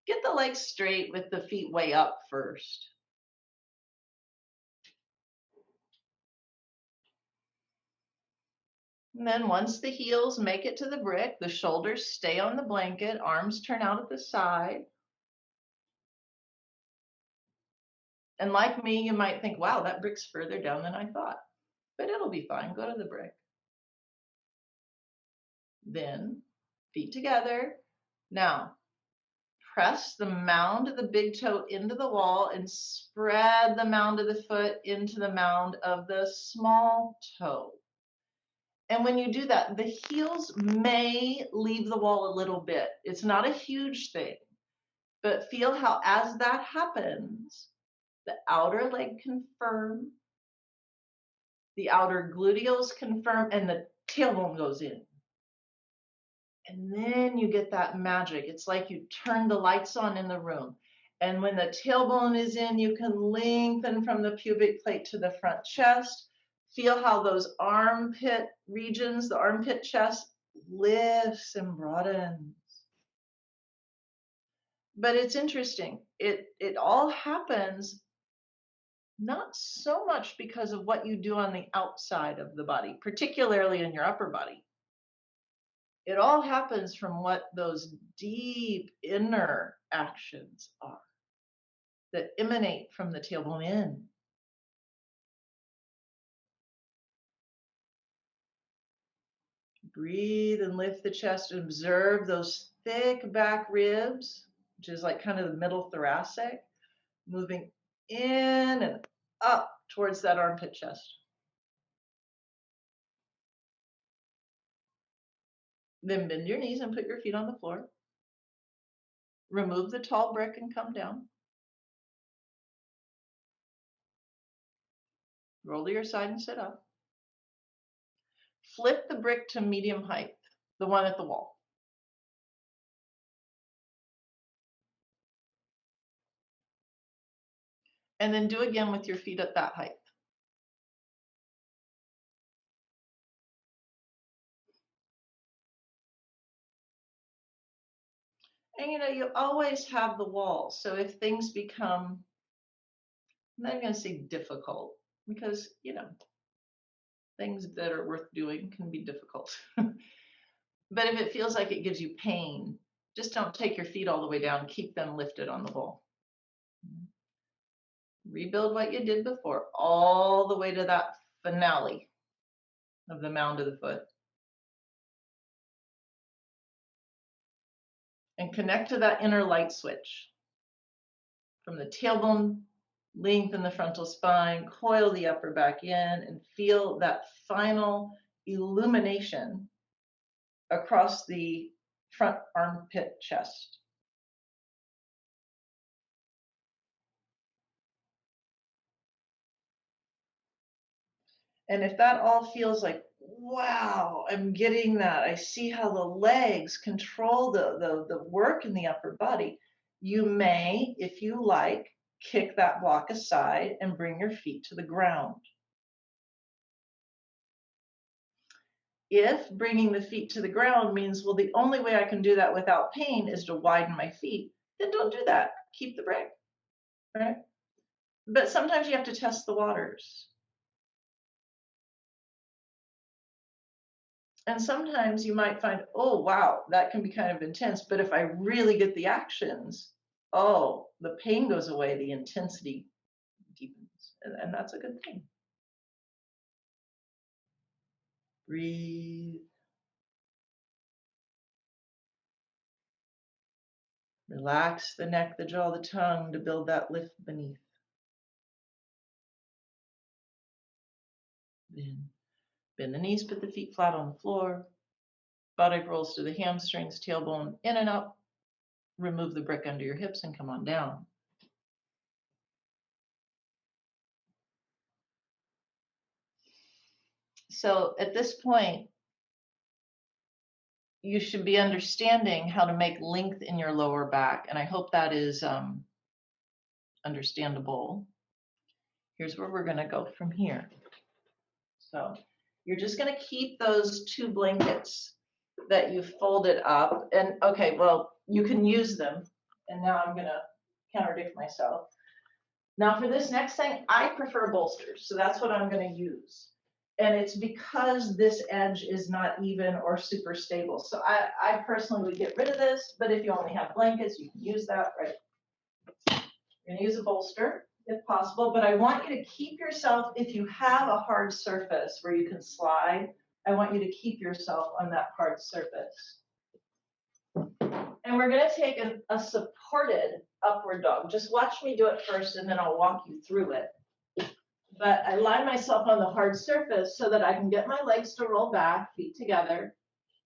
Get the legs straight with the feet way up first. And then once the heels make it to the brick, the shoulders stay on the blanket, arms turn out at the side. And like me, you might think, wow, that brick's further down than I thought. But it'll be fine. Go to the brick. Then feet together. Now, press the mound of the big toe into the wall and spread the mound of the foot into the mound of the small toe. And when you do that, the heels may leave the wall a little bit. It's not a huge thing, but feel how as that happens, the outer leg confirm, the outer gluteals confirm, and the tailbone goes in. And then you get that magic. It's like you turn the lights on in the room. And when the tailbone is in, you can lengthen from the pubic plate to the front chest. Feel how those armpit regions, the armpit chest, lifts and broadens. But it's interesting. It all happens not so much because of what you do on the outside of the body, particularly in your upper body. It all happens from what those deep inner actions are that emanate from the tailbone in. Breathe and lift the chest and observe those thick back ribs, which is like kind of the middle thoracic, moving in and up towards that armpit chest. Then bend your knees and put your feet on the floor. Remove the tall brick and come down. Roll to your side and sit up. Flip the brick to medium height, the one at the wall. And then do again with your feet at that height. And you always have the wall. So if things become, I'm not going to say difficult, because, things that are worth doing can be difficult. But if it feels like it gives you pain, just don't take your feet all the way down. Keep them lifted on the wall. Rebuild what you did before, all the way to that finale of the mound of the foot. And connect to that inner light switch. From the tailbone, lengthen the frontal spine, coil the upper back in, and feel that final illumination across the front armpit chest. And if that all feels like, wow, I'm getting that, I see how the legs control the work in the upper body, you may, if you like, kick that block aside and bring your feet to the ground. If bringing the feet to the ground means, well, the only way I can do that without pain is to widen my feet, then don't do that. Keep the brick, right? But sometimes you have to test the waters. And sometimes you might find, oh, wow, that can be kind of intense. But if I really get the actions, oh, the pain goes away, the intensity deepens, and that's a good thing. Breathe. Relax the neck, the jaw, the tongue to build that lift beneath. Then bend the knees, put the feet flat on the floor. Body rolls to the hamstrings, tailbone in and up. Remove the brick under your hips and come on down. So at this point, you should be understanding how to make length in your lower back. And I hope that is understandable. Here's where we're going to go from here. So you're just going to keep those 2 blankets that you folded up. And okay, well, you can use them. And now I'm going to contradict myself. Now for this next thing, I prefer bolsters. So that's what I'm going to use. And it's because this edge is not even or super stable. So I personally would get rid of this, but if you only have blankets, you can use that, right? You're going to use a bolster if possible, but I want you to keep yourself, if you have a hard surface where you can slide, I want you to keep yourself on that hard surface. And we're going to take a supported upward dog. Just watch me do it first, and then I'll walk you through it. But I lie myself on the hard surface so that I can get my legs to roll back, feet together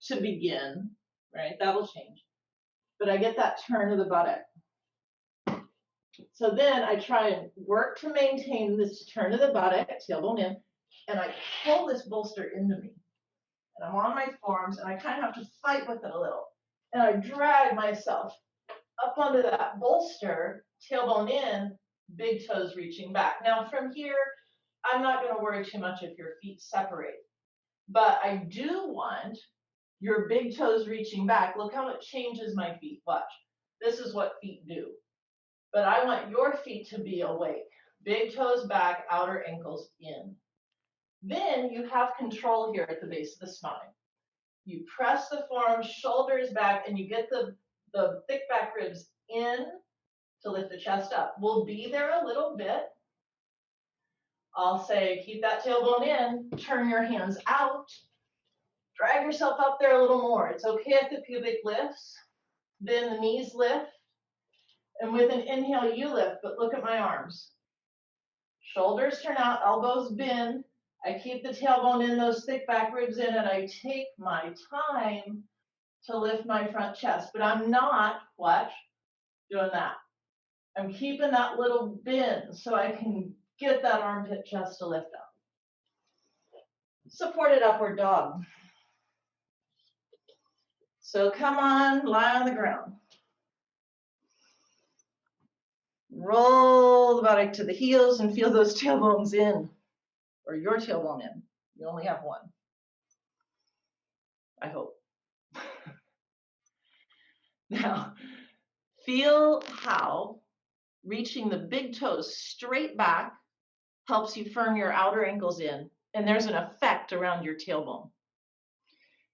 to begin, right? That will change. But I get that turn of the buttock. So then I try and work to maintain this turn of the buttock, tailbone in, and I pull this bolster into me. And I'm on my forearms, and I kind of have to fight with it a little. And I drag myself up onto that bolster, tailbone in, big toes reaching back. Now from here, I'm not going to worry too much if your feet separate, but I do want your big toes reaching back. Look how it changes my feet. Watch. This is what feet do. But I want your feet to be awake. Big toes back, outer ankles in. Then you have control here at the base of the spine. You press the forearms, shoulders back, and you get the thick back ribs in to lift the chest up. We'll be there a little bit. I'll say, keep that tailbone in, turn your hands out, drag yourself up there a little more. It's okay if the pubic lifts, then the knees lift, and with an inhale, you lift, but look at my arms. Shoulders turn out, elbows bend. I keep the tailbone in, those thick back ribs in, and I take my time to lift my front chest, but I'm not, watch, doing that. I'm keeping that little bend so I can get that armpit chest to lift up. Supported upward dog. So come on, lie on the ground. Roll the buttock to the heels and feel those tailbones in, or your tailbone in. You only have one. I hope. Now, feel how reaching the big toes straight back helps you firm your outer ankles in, and there's an effect around your tailbone.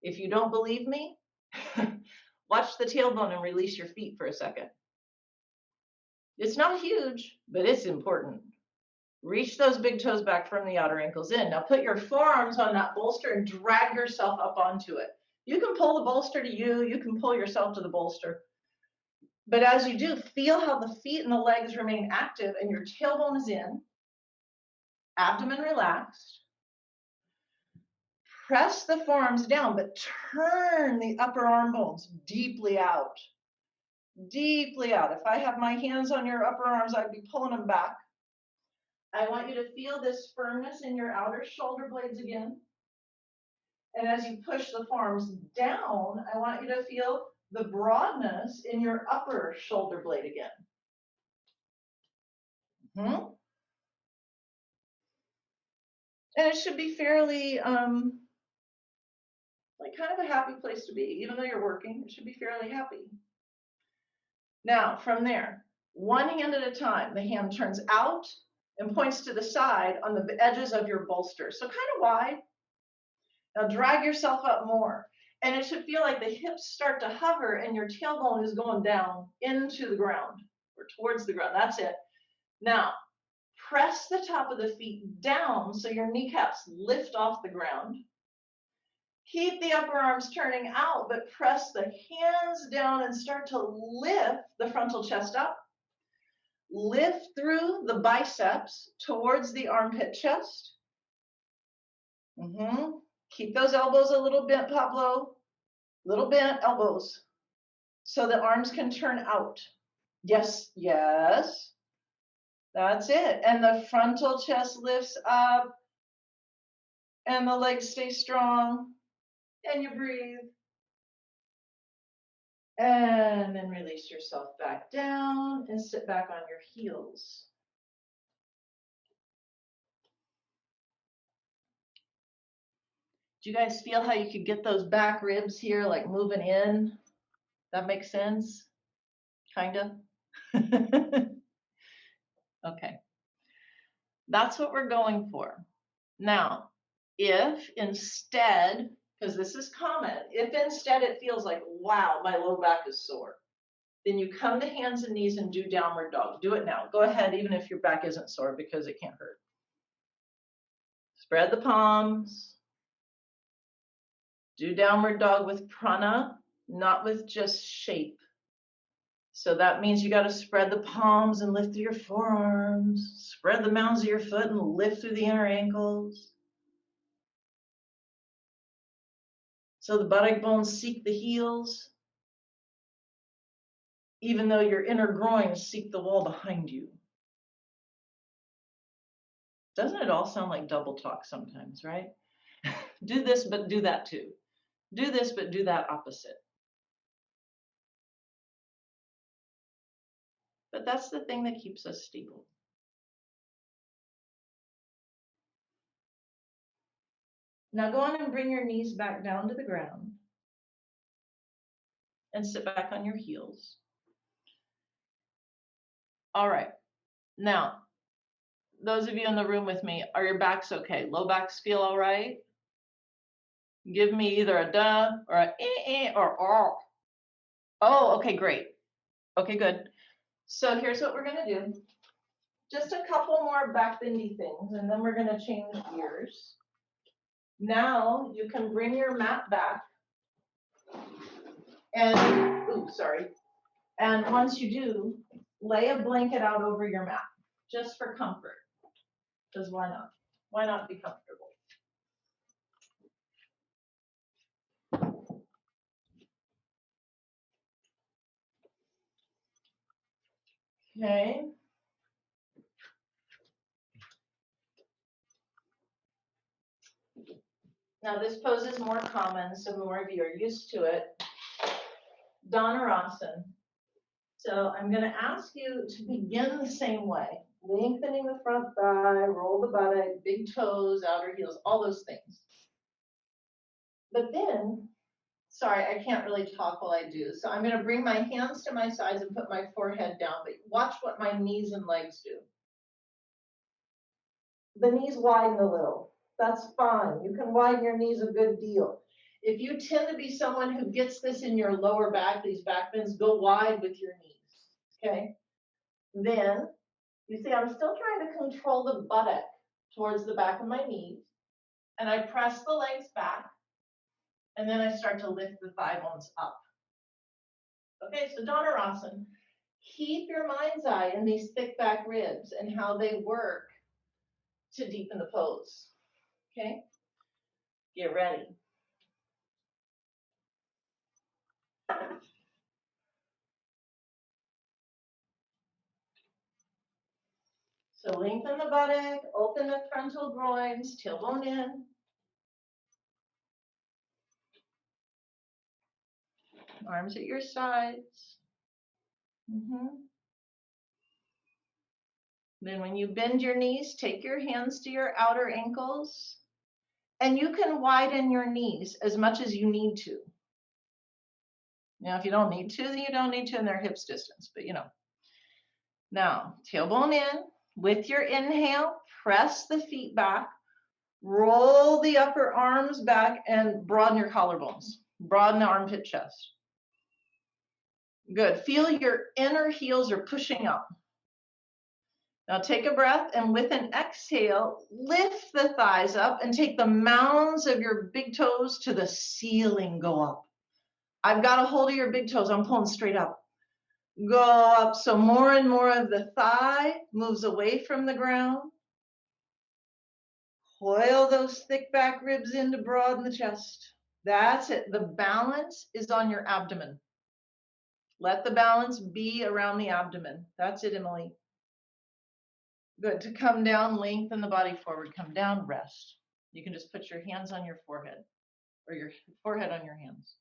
If you don't believe me, watch the tailbone and release your feet for a second. It's not huge, but it's important. Reach those big toes back from the outer ankles in. Now put your forearms on that bolster and drag yourself up onto it. You can pull the bolster to you. You can pull yourself to the bolster. But as you do, feel how the feet and the legs remain active and your tailbone is in. Abdomen relaxed. Press the forearms down, but turn the upper arm bones deeply out. Deeply out. If I have my hands on your upper arms, I'd be pulling them back. I want you to feel this firmness in your outer shoulder blades again. And as you push the forearms down, I want you to feel the broadness in your upper shoulder blade again. And it should be fairly, like kind of a happy place to be. Even though you're working, it should be fairly happy. Now, from there, one hand at a time, the hand turns out and points to the side on the edges of your bolster. So kind of wide. Now drag yourself up more. And it should feel like the hips start to hover and your tailbone is going down into the ground. over towards the ground. That's it. Now, press the top of the feet down so your kneecaps lift off the ground. Keep the upper arms turning out, but press the hands down and start to lift the frontal chest up. Lift through the biceps towards the armpit chest. Keep those elbows a little bent, Pablo. Little bent elbows so the arms can turn out. Yes, yes. That's it. And the frontal chest lifts up and the legs stay strong. And you breathe. And then release yourself back down and sit back on your heels. Do you guys feel how you could get those back ribs here, like moving in? That makes sense? Kind of? Okay. That's what we're going for. Now, if instead, because this is common, if instead it feels like, wow, my low back is sore, then you come to hands and knees and do downward dog. Do it now. Go ahead, even if your back isn't sore, because it can't hurt. Spread the palms. Do downward dog with prana, not with just shape. So that means you got to spread the palms and lift through your forearms. Spread the mounds of your foot and lift through the inner ankles. So the buttock bones seek the heels, even though your inner groins seek the wall behind you. Doesn't it all sound like double talk sometimes, right? Do this, but do that too. Do this, but do that opposite. But that's the thing that keeps us stable. Now go on and bring your knees back down to the ground and sit back on your heels. All right. Now, those of you in the room with me, are your backs okay? Low backs feel all right? Give me either a duh or a or oh. Oh, okay, great. Okay, good. So here's what we're going to do. Just a couple more back bendy things, and then we're going to change gears. Now you can bring your mat back. And, oops, sorry. And once you do, lay a blanket out over your mat, just for comfort. Because why not? Why not be comfortable? Okay. Now this pose is more common, so more of you are used to it. Dhanurasana. So I'm going to ask you to begin the same way. Lengthening the front thigh, roll the buttock, big toes, outer heels, all those things. But then, sorry, I can't really talk while I do. So I'm going to bring my hands to my sides and put my forehead down, but watch what my knees and legs do. The knees widen a little. That's fine. You can widen your knees a good deal. If you tend to be someone who gets this in your lower back, these back bends, go wide with your knees, okay? Then, you see, I'm still trying to control the buttock towards the back of my knees, and I press the legs back, and then I start to lift the thigh bones up. Okay, so Dhanurasana. Keep your mind's eye in these thick back ribs and how they work to deepen the pose. Okay? Get ready. So lengthen the buttock, open the frontal groins, tailbone in. Arms at your sides. Then when you bend your knees, take your hands to your outer ankles. And you can widen your knees as much as you need to. Now, if you don't need to, then you don't need to, and they're hips distance, but you know. Now, tailbone in. With your inhale, press the feet back. Roll the upper arms back and broaden your collarbones. Broaden the armpit chest. Good. Feel your inner heels are pushing up. Now take a breath, and with an exhale, lift the thighs up and take the mounds of your big toes to the ceiling. Go up. I've got a hold of your big toes. I'm pulling straight up. Go up. So more and more of the thigh moves away from the ground. Coil those thick back ribs in to broaden the chest. That's it. The balance is on your abdomen. Let the balance be around the abdomen. That's it, Emily. Good. To come down, lengthen the body forward. Come down, rest. You can just put your hands on your forehead, or your forehead on your hands.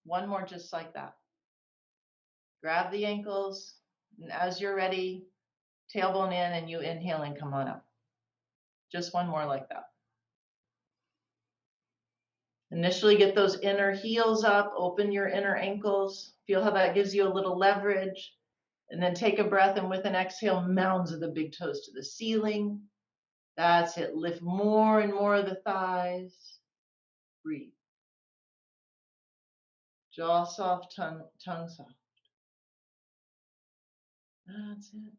One more just like that. Grab the ankles, and as you're ready, tailbone in, and you inhale and come on up. Just one more like that. Initially get those inner heels up, open your inner ankles. Feel how that gives you a little leverage. And then take a breath, and with an exhale, mounds of the big toes to the ceiling. That's it. Lift more and more of the thighs. Breathe. Jaw soft, tongue soft. That's it.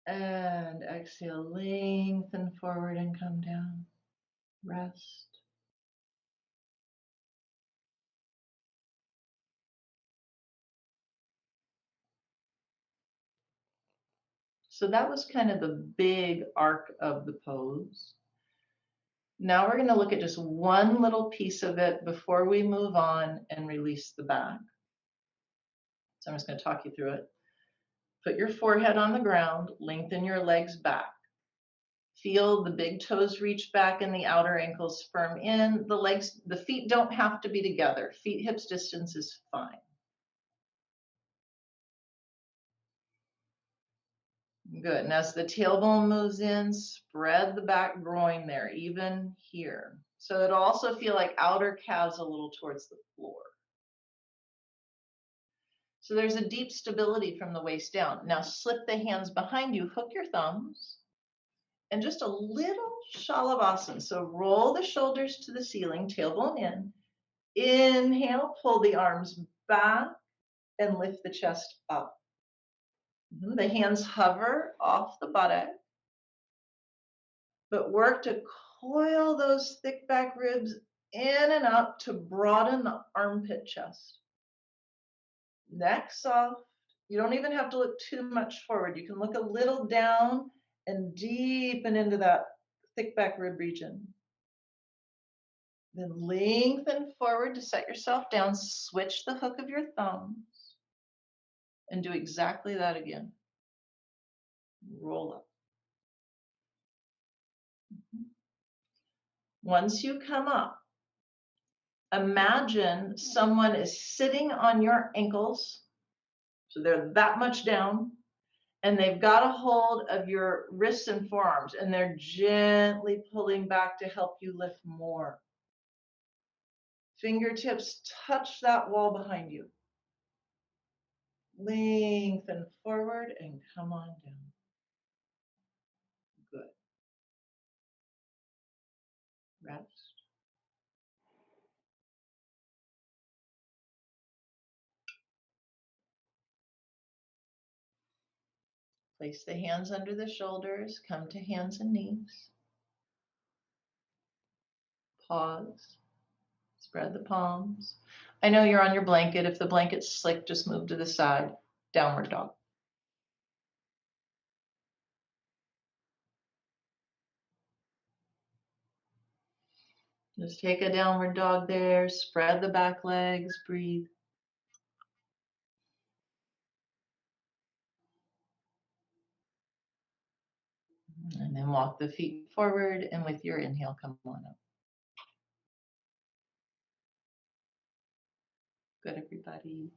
And exhale, lengthen forward and come down. Rest. So that was kind of the big arc of the pose. Now we're going to look at just one little piece of it before we move on and release the back. So I'm just going to talk you through it. Put your forehead on the ground, lengthen your legs back. Feel the big toes reach back and the outer ankles firm in. The feet don't have to be together. Feet hips distance is fine. Good. And as the tailbone moves in, spread the back groin there, even here. So it'll also feel like outer calves a little towards the floor. So there's a deep stability from the waist down. Now slip the hands behind you, hook your thumbs, and just a little Shalabhasana. So roll the shoulders to the ceiling, tailbone in. Inhale, pull the arms back and lift the chest up. The hands hover off the buttock, but work to coil those thick back ribs in and up to broaden the armpit chest. Neck soft. You don't even have to look too much forward. You can look a little down and deepen into that thick back rib region. Then lengthen forward to set yourself down. Switch the hook of your thumbs and do exactly that again. Roll up. Once you come up, imagine someone is sitting on your ankles, so they're that much down, and they've got a hold of your wrists and forearms, and they're gently pulling back to help you lift more. Fingertips touch that wall behind you. Lengthen forward and come on down. Good. Rest. Place the hands under the shoulders. Come to hands and knees. Pause. Spread the palms. I know you're on your blanket. If the blanket's slick, just move to the side. Downward dog. Just take a downward dog there. Spread the back legs. Breathe. And then walk the feet forward, and with your inhale, come on up. Good, everybody.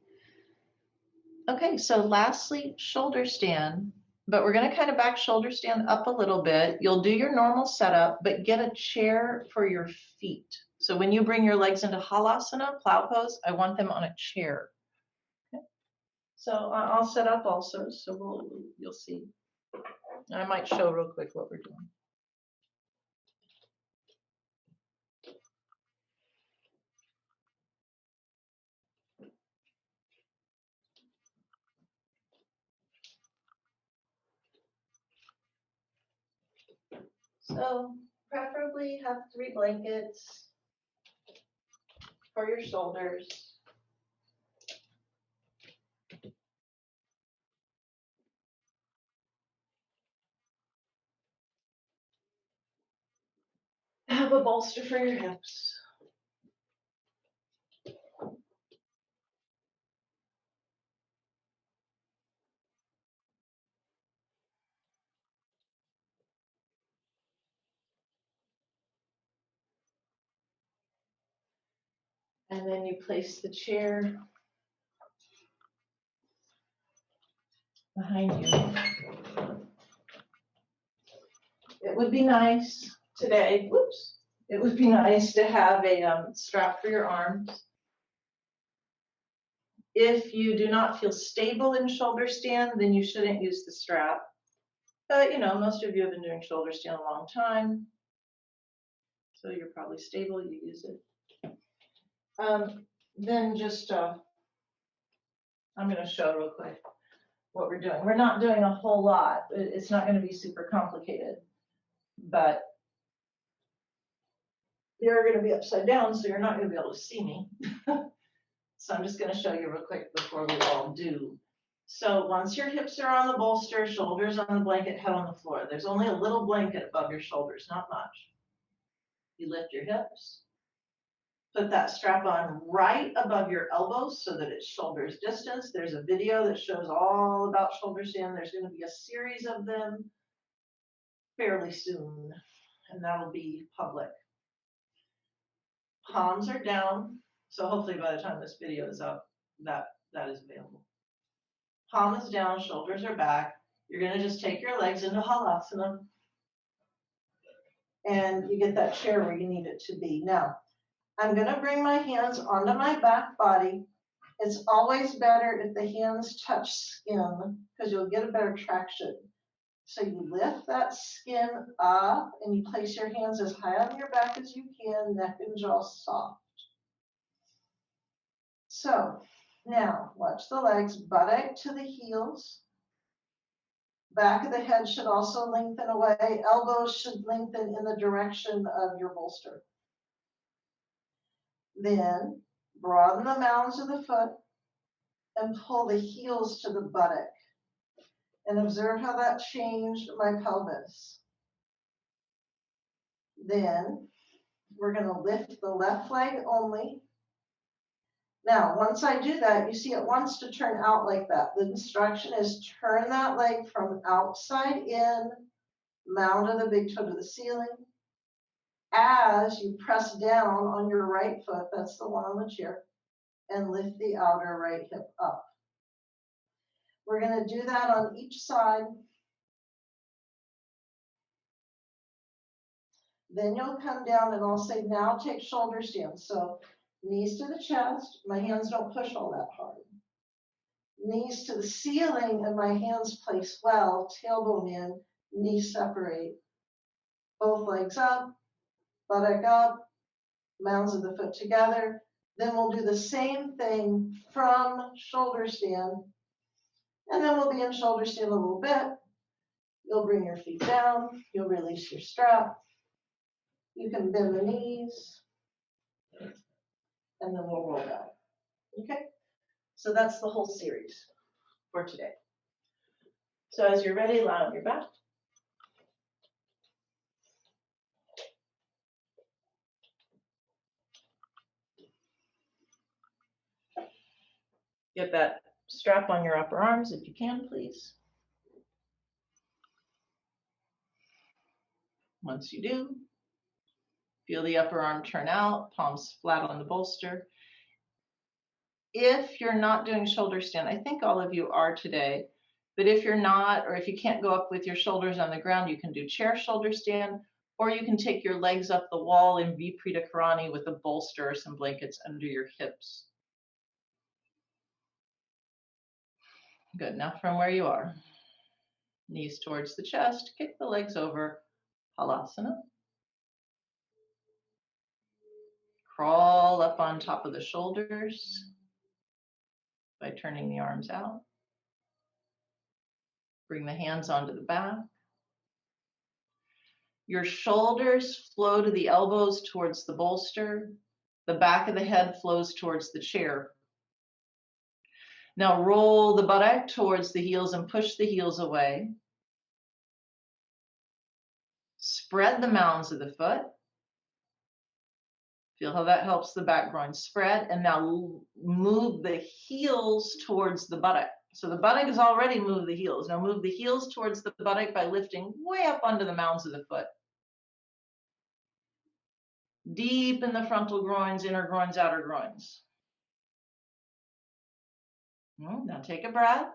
Okay, so lastly, shoulder stand. But we're going to kind of back shoulder stand up a little bit. You'll do your normal setup, but get a chair for your feet. So when you bring your legs into halasana, plow pose, I want them on a chair. Okay. So I'll set up also, so you'll see. I might show real quick what we're doing. So preferably have 3 blankets for your shoulders. Have a bolster for your hips. And then you place the chair behind you. It would be nice today, whoops, it would be nice to have a strap for your arms. If you do not feel stable in shoulder stand, then you shouldn't use the strap. But you know, most of you have been doing shoulder stand a long time, so you're probably stable, you use it. Then just, I'm gonna show real quick what we're doing. We're not doing a whole lot. It's not gonna be super complicated, but you're gonna be upside down, so you're not gonna be able to see me. So I'm just gonna show you real quick before we all do. So once your hips are on the bolster, shoulders on the blanket, head on the floor. There's only a little blanket above your shoulders, not much. You lift your hips, put that strap on right above your elbows so that it's shoulders distance. There's a video that shows all about shoulder stand. There's gonna be a series of them fairly soon, and that'll be public. Palms are down, so hopefully by the time this video is up, that is available. Palm is down, shoulders are back. You're gonna just take your legs into Halasana, and you get that chair where you need it to be. Now, I'm gonna bring my hands onto my back body. It's always better if the hands touch skin because you'll get a better traction. So you lift that skin up and you place your hands as high on your back as you can, neck and jaw soft. So now watch the legs, buttock to the heels. Back of the head should also lengthen away. Elbows should lengthen in the direction of your bolster. Then broaden the mounds of the foot and pull the heels to the buttock. And observe how that changed my pelvis. Then we're going to lift the left leg only. Now, once I do that, you see it wants to turn out like that. The instruction is turn that leg from outside in, mound of the big toe to the ceiling. As you press down on your right foot, that's the one on the chair, and lift the outer right hip up. We're going to do that on each side. Then you'll come down and I'll say, now take shoulder stand. So knees to the chest, my hands don't push all that hard. Knees to the ceiling and my hands place well, tailbone in, knees separate. Both legs up, buttock up, mounds of the foot together. Then we'll do the same thing from shoulder stand. And then we'll be in shoulder stand a little bit. You'll bring your feet down. You'll release your strap. You can bend the knees. And then we'll roll back. Okay? So that's the whole series for today. So as you're ready, lie on your back. Get that strap on your upper arms if you can, please. Once you do, feel the upper arm turn out, palms flat on the bolster. If you're not doing shoulder stand, I think all of you are today, but if you're not, or if you can't go up with your shoulders on the ground, you can do chair shoulder stand, or you can take your legs up the wall in Viparita Karani with a bolster or some blankets under your hips. Good, now from where you are, knees towards the chest, kick the legs over, Halasana. Crawl up on top of the shoulders by turning the arms out. Bring the hands onto the back. Your shoulders flow to the elbows towards the bolster. The back of the head flows towards the chair. Now roll the buttock towards the heels and push the heels away. Spread the mounds of the foot. Feel how that helps the back groin spread. And now move the heels towards the buttock. So the buttock has already moved the heels. Now move the heels towards the buttock by lifting way up onto the mounds of the foot. Deep in the frontal groins, inner groins, outer groins. Now take a breath.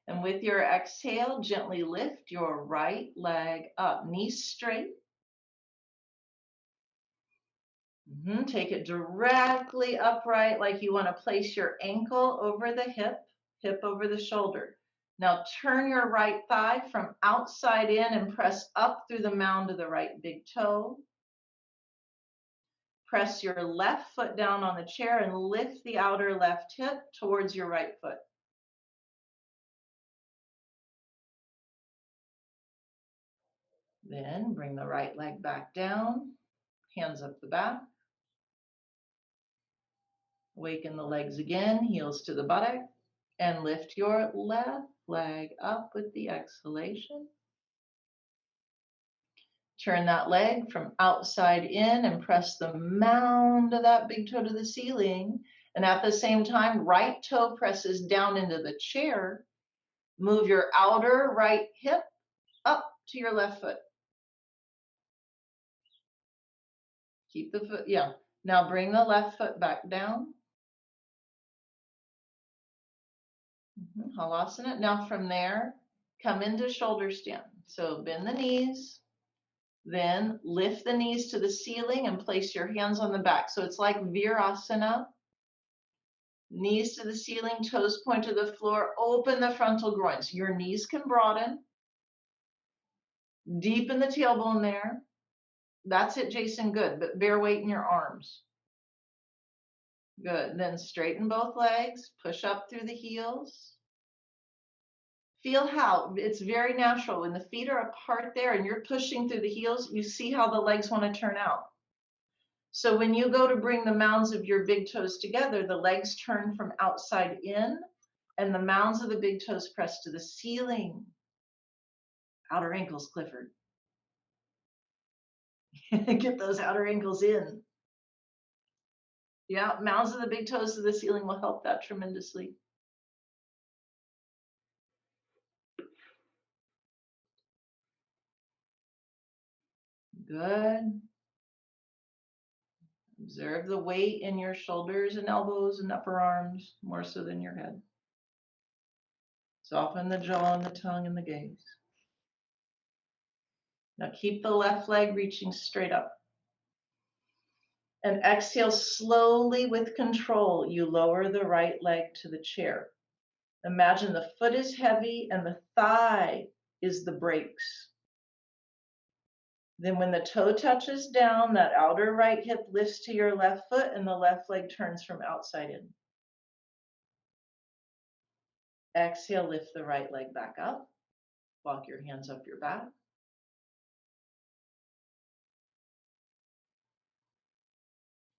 And with your exhale, gently lift your right leg up, knees straight. Take it directly upright, like you want to place your ankle over the hip, hip over the shoulder. Now turn your right thigh from outside in and press up through the mound of the right big toe. Press your left foot down on the chair and lift the outer left hip towards your right foot. Then bring the right leg back down, hands up the back. Awaken the legs again, heels to the buttock, and lift your left leg up with the exhalation. Turn that leg from outside in and press the mound of that big toe to the ceiling. And at the same time, right toe presses down into the chair. Move your outer right hip up to your left foot. Keep the foot, Now bring the left foot back down. Halasana. Now from there, come into shoulder stand. So bend the knees. Then lift the knees to the ceiling and place your hands on the back. So it's like Virasana. Knees to the ceiling, toes point to the floor. Open the frontal groins. Your knees can broaden. Deepen the tailbone there. That's it, Jason. Good. But bear weight in your arms. Good. Then straighten both legs. Push up through the heels. Feel how it's very natural when the feet are apart there and you're pushing through the heels, you see how the legs want to turn out. So when you go to bring the mounds of your big toes together, the legs turn from outside in and the mounds of the big toes press to the ceiling. Outer ankles, Clifford. Get those outer ankles in. Yeah, mounds of the big toes to the ceiling will help that tremendously. Good. Observe the weight in your shoulders and elbows and upper arms, more so than your head. Soften the jaw and the tongue and the gaze. Now keep the left leg reaching straight up. And exhale slowly with control. You lower the right leg to the chair. Imagine the foot is heavy and the thigh is the brakes. Then when the toe touches down, that outer right hip lifts to your left foot and the left leg turns from outside in. Exhale, lift the right leg back up. Walk your hands up your back.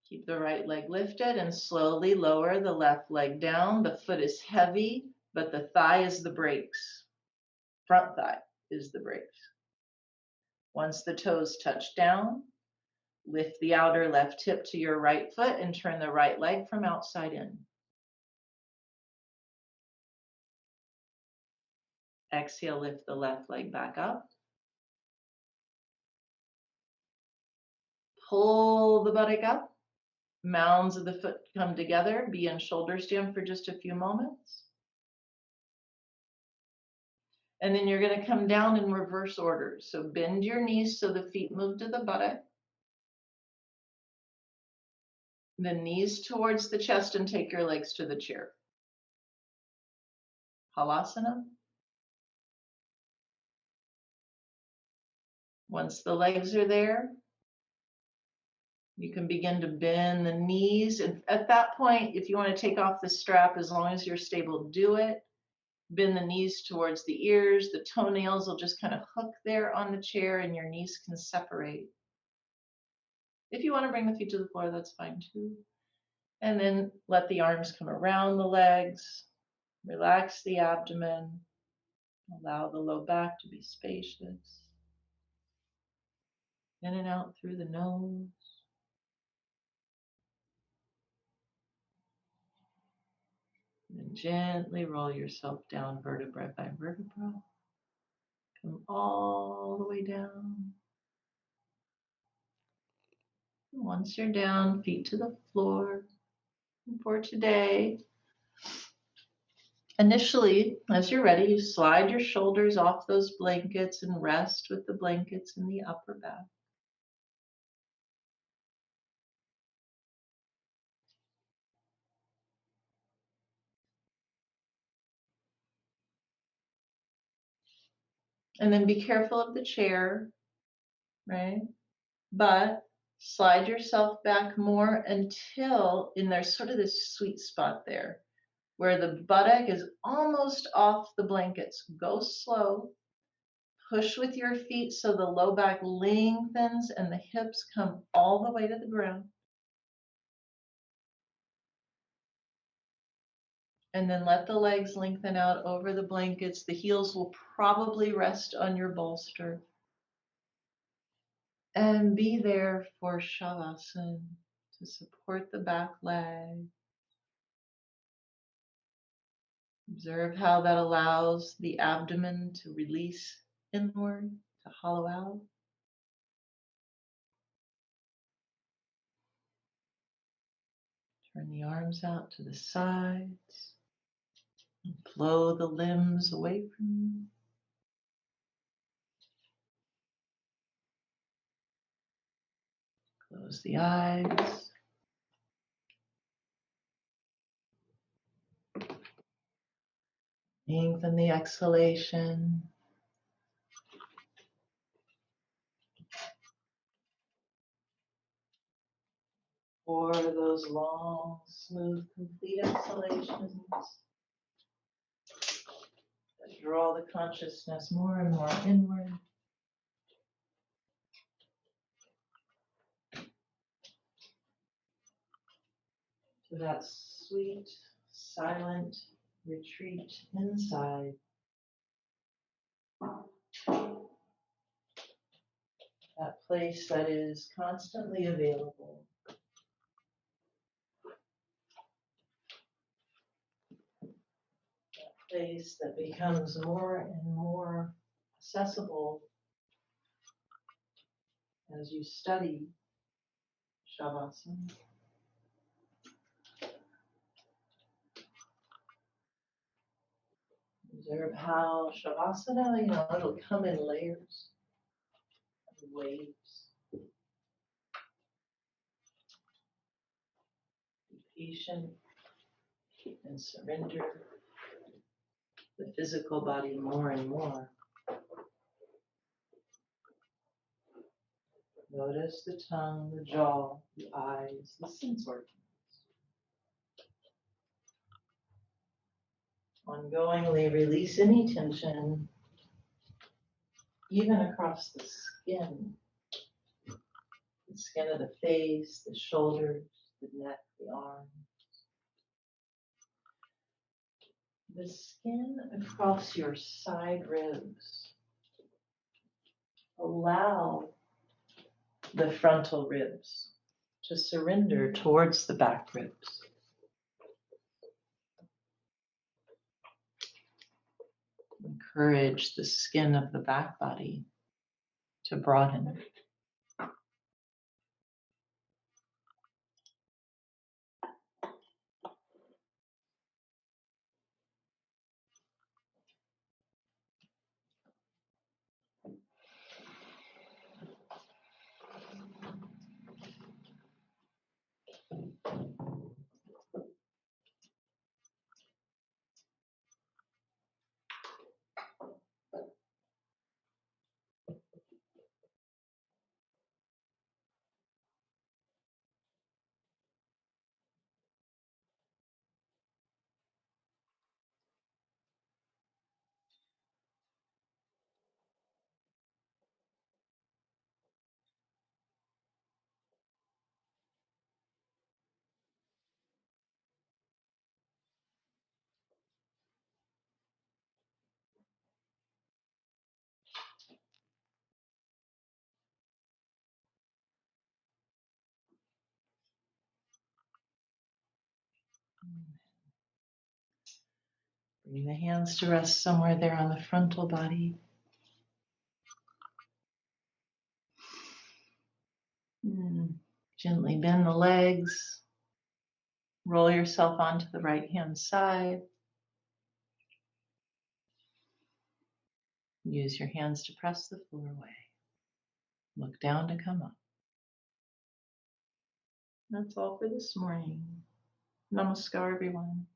Keep the right leg lifted and slowly lower the left leg down. The foot is heavy, but the thigh is the brakes. Front thigh is the brakes. Once the toes touch down, lift the outer left hip to your right foot and turn the right leg from outside in. Exhale, lift the left leg back up. Pull the buttock up. Mounds of the foot come together. Be in shoulder stand for just a few moments. And then you're going to come down in reverse order. So bend your knees so the feet move to the buttock. The knees towards the chest and take your legs to the chair. Halasana. Once the legs are there, you can begin to bend the knees. And at that point, if you want to take off the strap, as long as you're stable, do it. Bend the knees towards the ears. The toenails will just kind of hook there on the chair and your knees can separate. If you want to bring the feet to the floor, that's fine too. And then let the arms come around the legs. Relax the abdomen. Allow the low back to be spacious. In and out through the nose. And gently roll yourself down vertebra by vertebra. Come all the way down. And once you're down, feet to the floor. And for today, initially, as you're ready, you slide your shoulders off those blankets and rest with the blankets in the upper back. And then be careful of the chair, right? But slide yourself back more until, and there's sort of this sweet spot there where the buttock is almost off the blankets. Go slow. Push with your feet so the low back lengthens and the hips come all the way to the ground. And then let the legs lengthen out over the blankets. The heels will probably rest on your bolster. And be there for Shavasana to support the back leg. Observe how that allows the abdomen to release inward, to hollow out. Turn the arms out to the sides. And flow the limbs away from you. Close the eyes. Lengthen the exhalation. Or those long, smooth, complete exhalations that draw the consciousness more and more inward. To that sweet, silent retreat inside. That place that is constantly available. That place that becomes more and more accessible as you study Shavasana. Observe how Shavasana, it'll come in layers and waves. Be patient and surrender the physical body more and more. Notice the tongue, the jaw, the eyes, the sense organs. Ongoingly release any tension, even across the skin of the face, the shoulders, the neck, the arms. The skin across your side ribs. Allow the frontal ribs to surrender towards the back ribs. Encourage the skin of the back body to broaden. Bring the hands to rest somewhere there on the frontal body. Gently bend the legs. Roll yourself onto the right hand side. Use your hands to press the floor away. Look down to come up. That's all for this morning. Namaskar, everyone.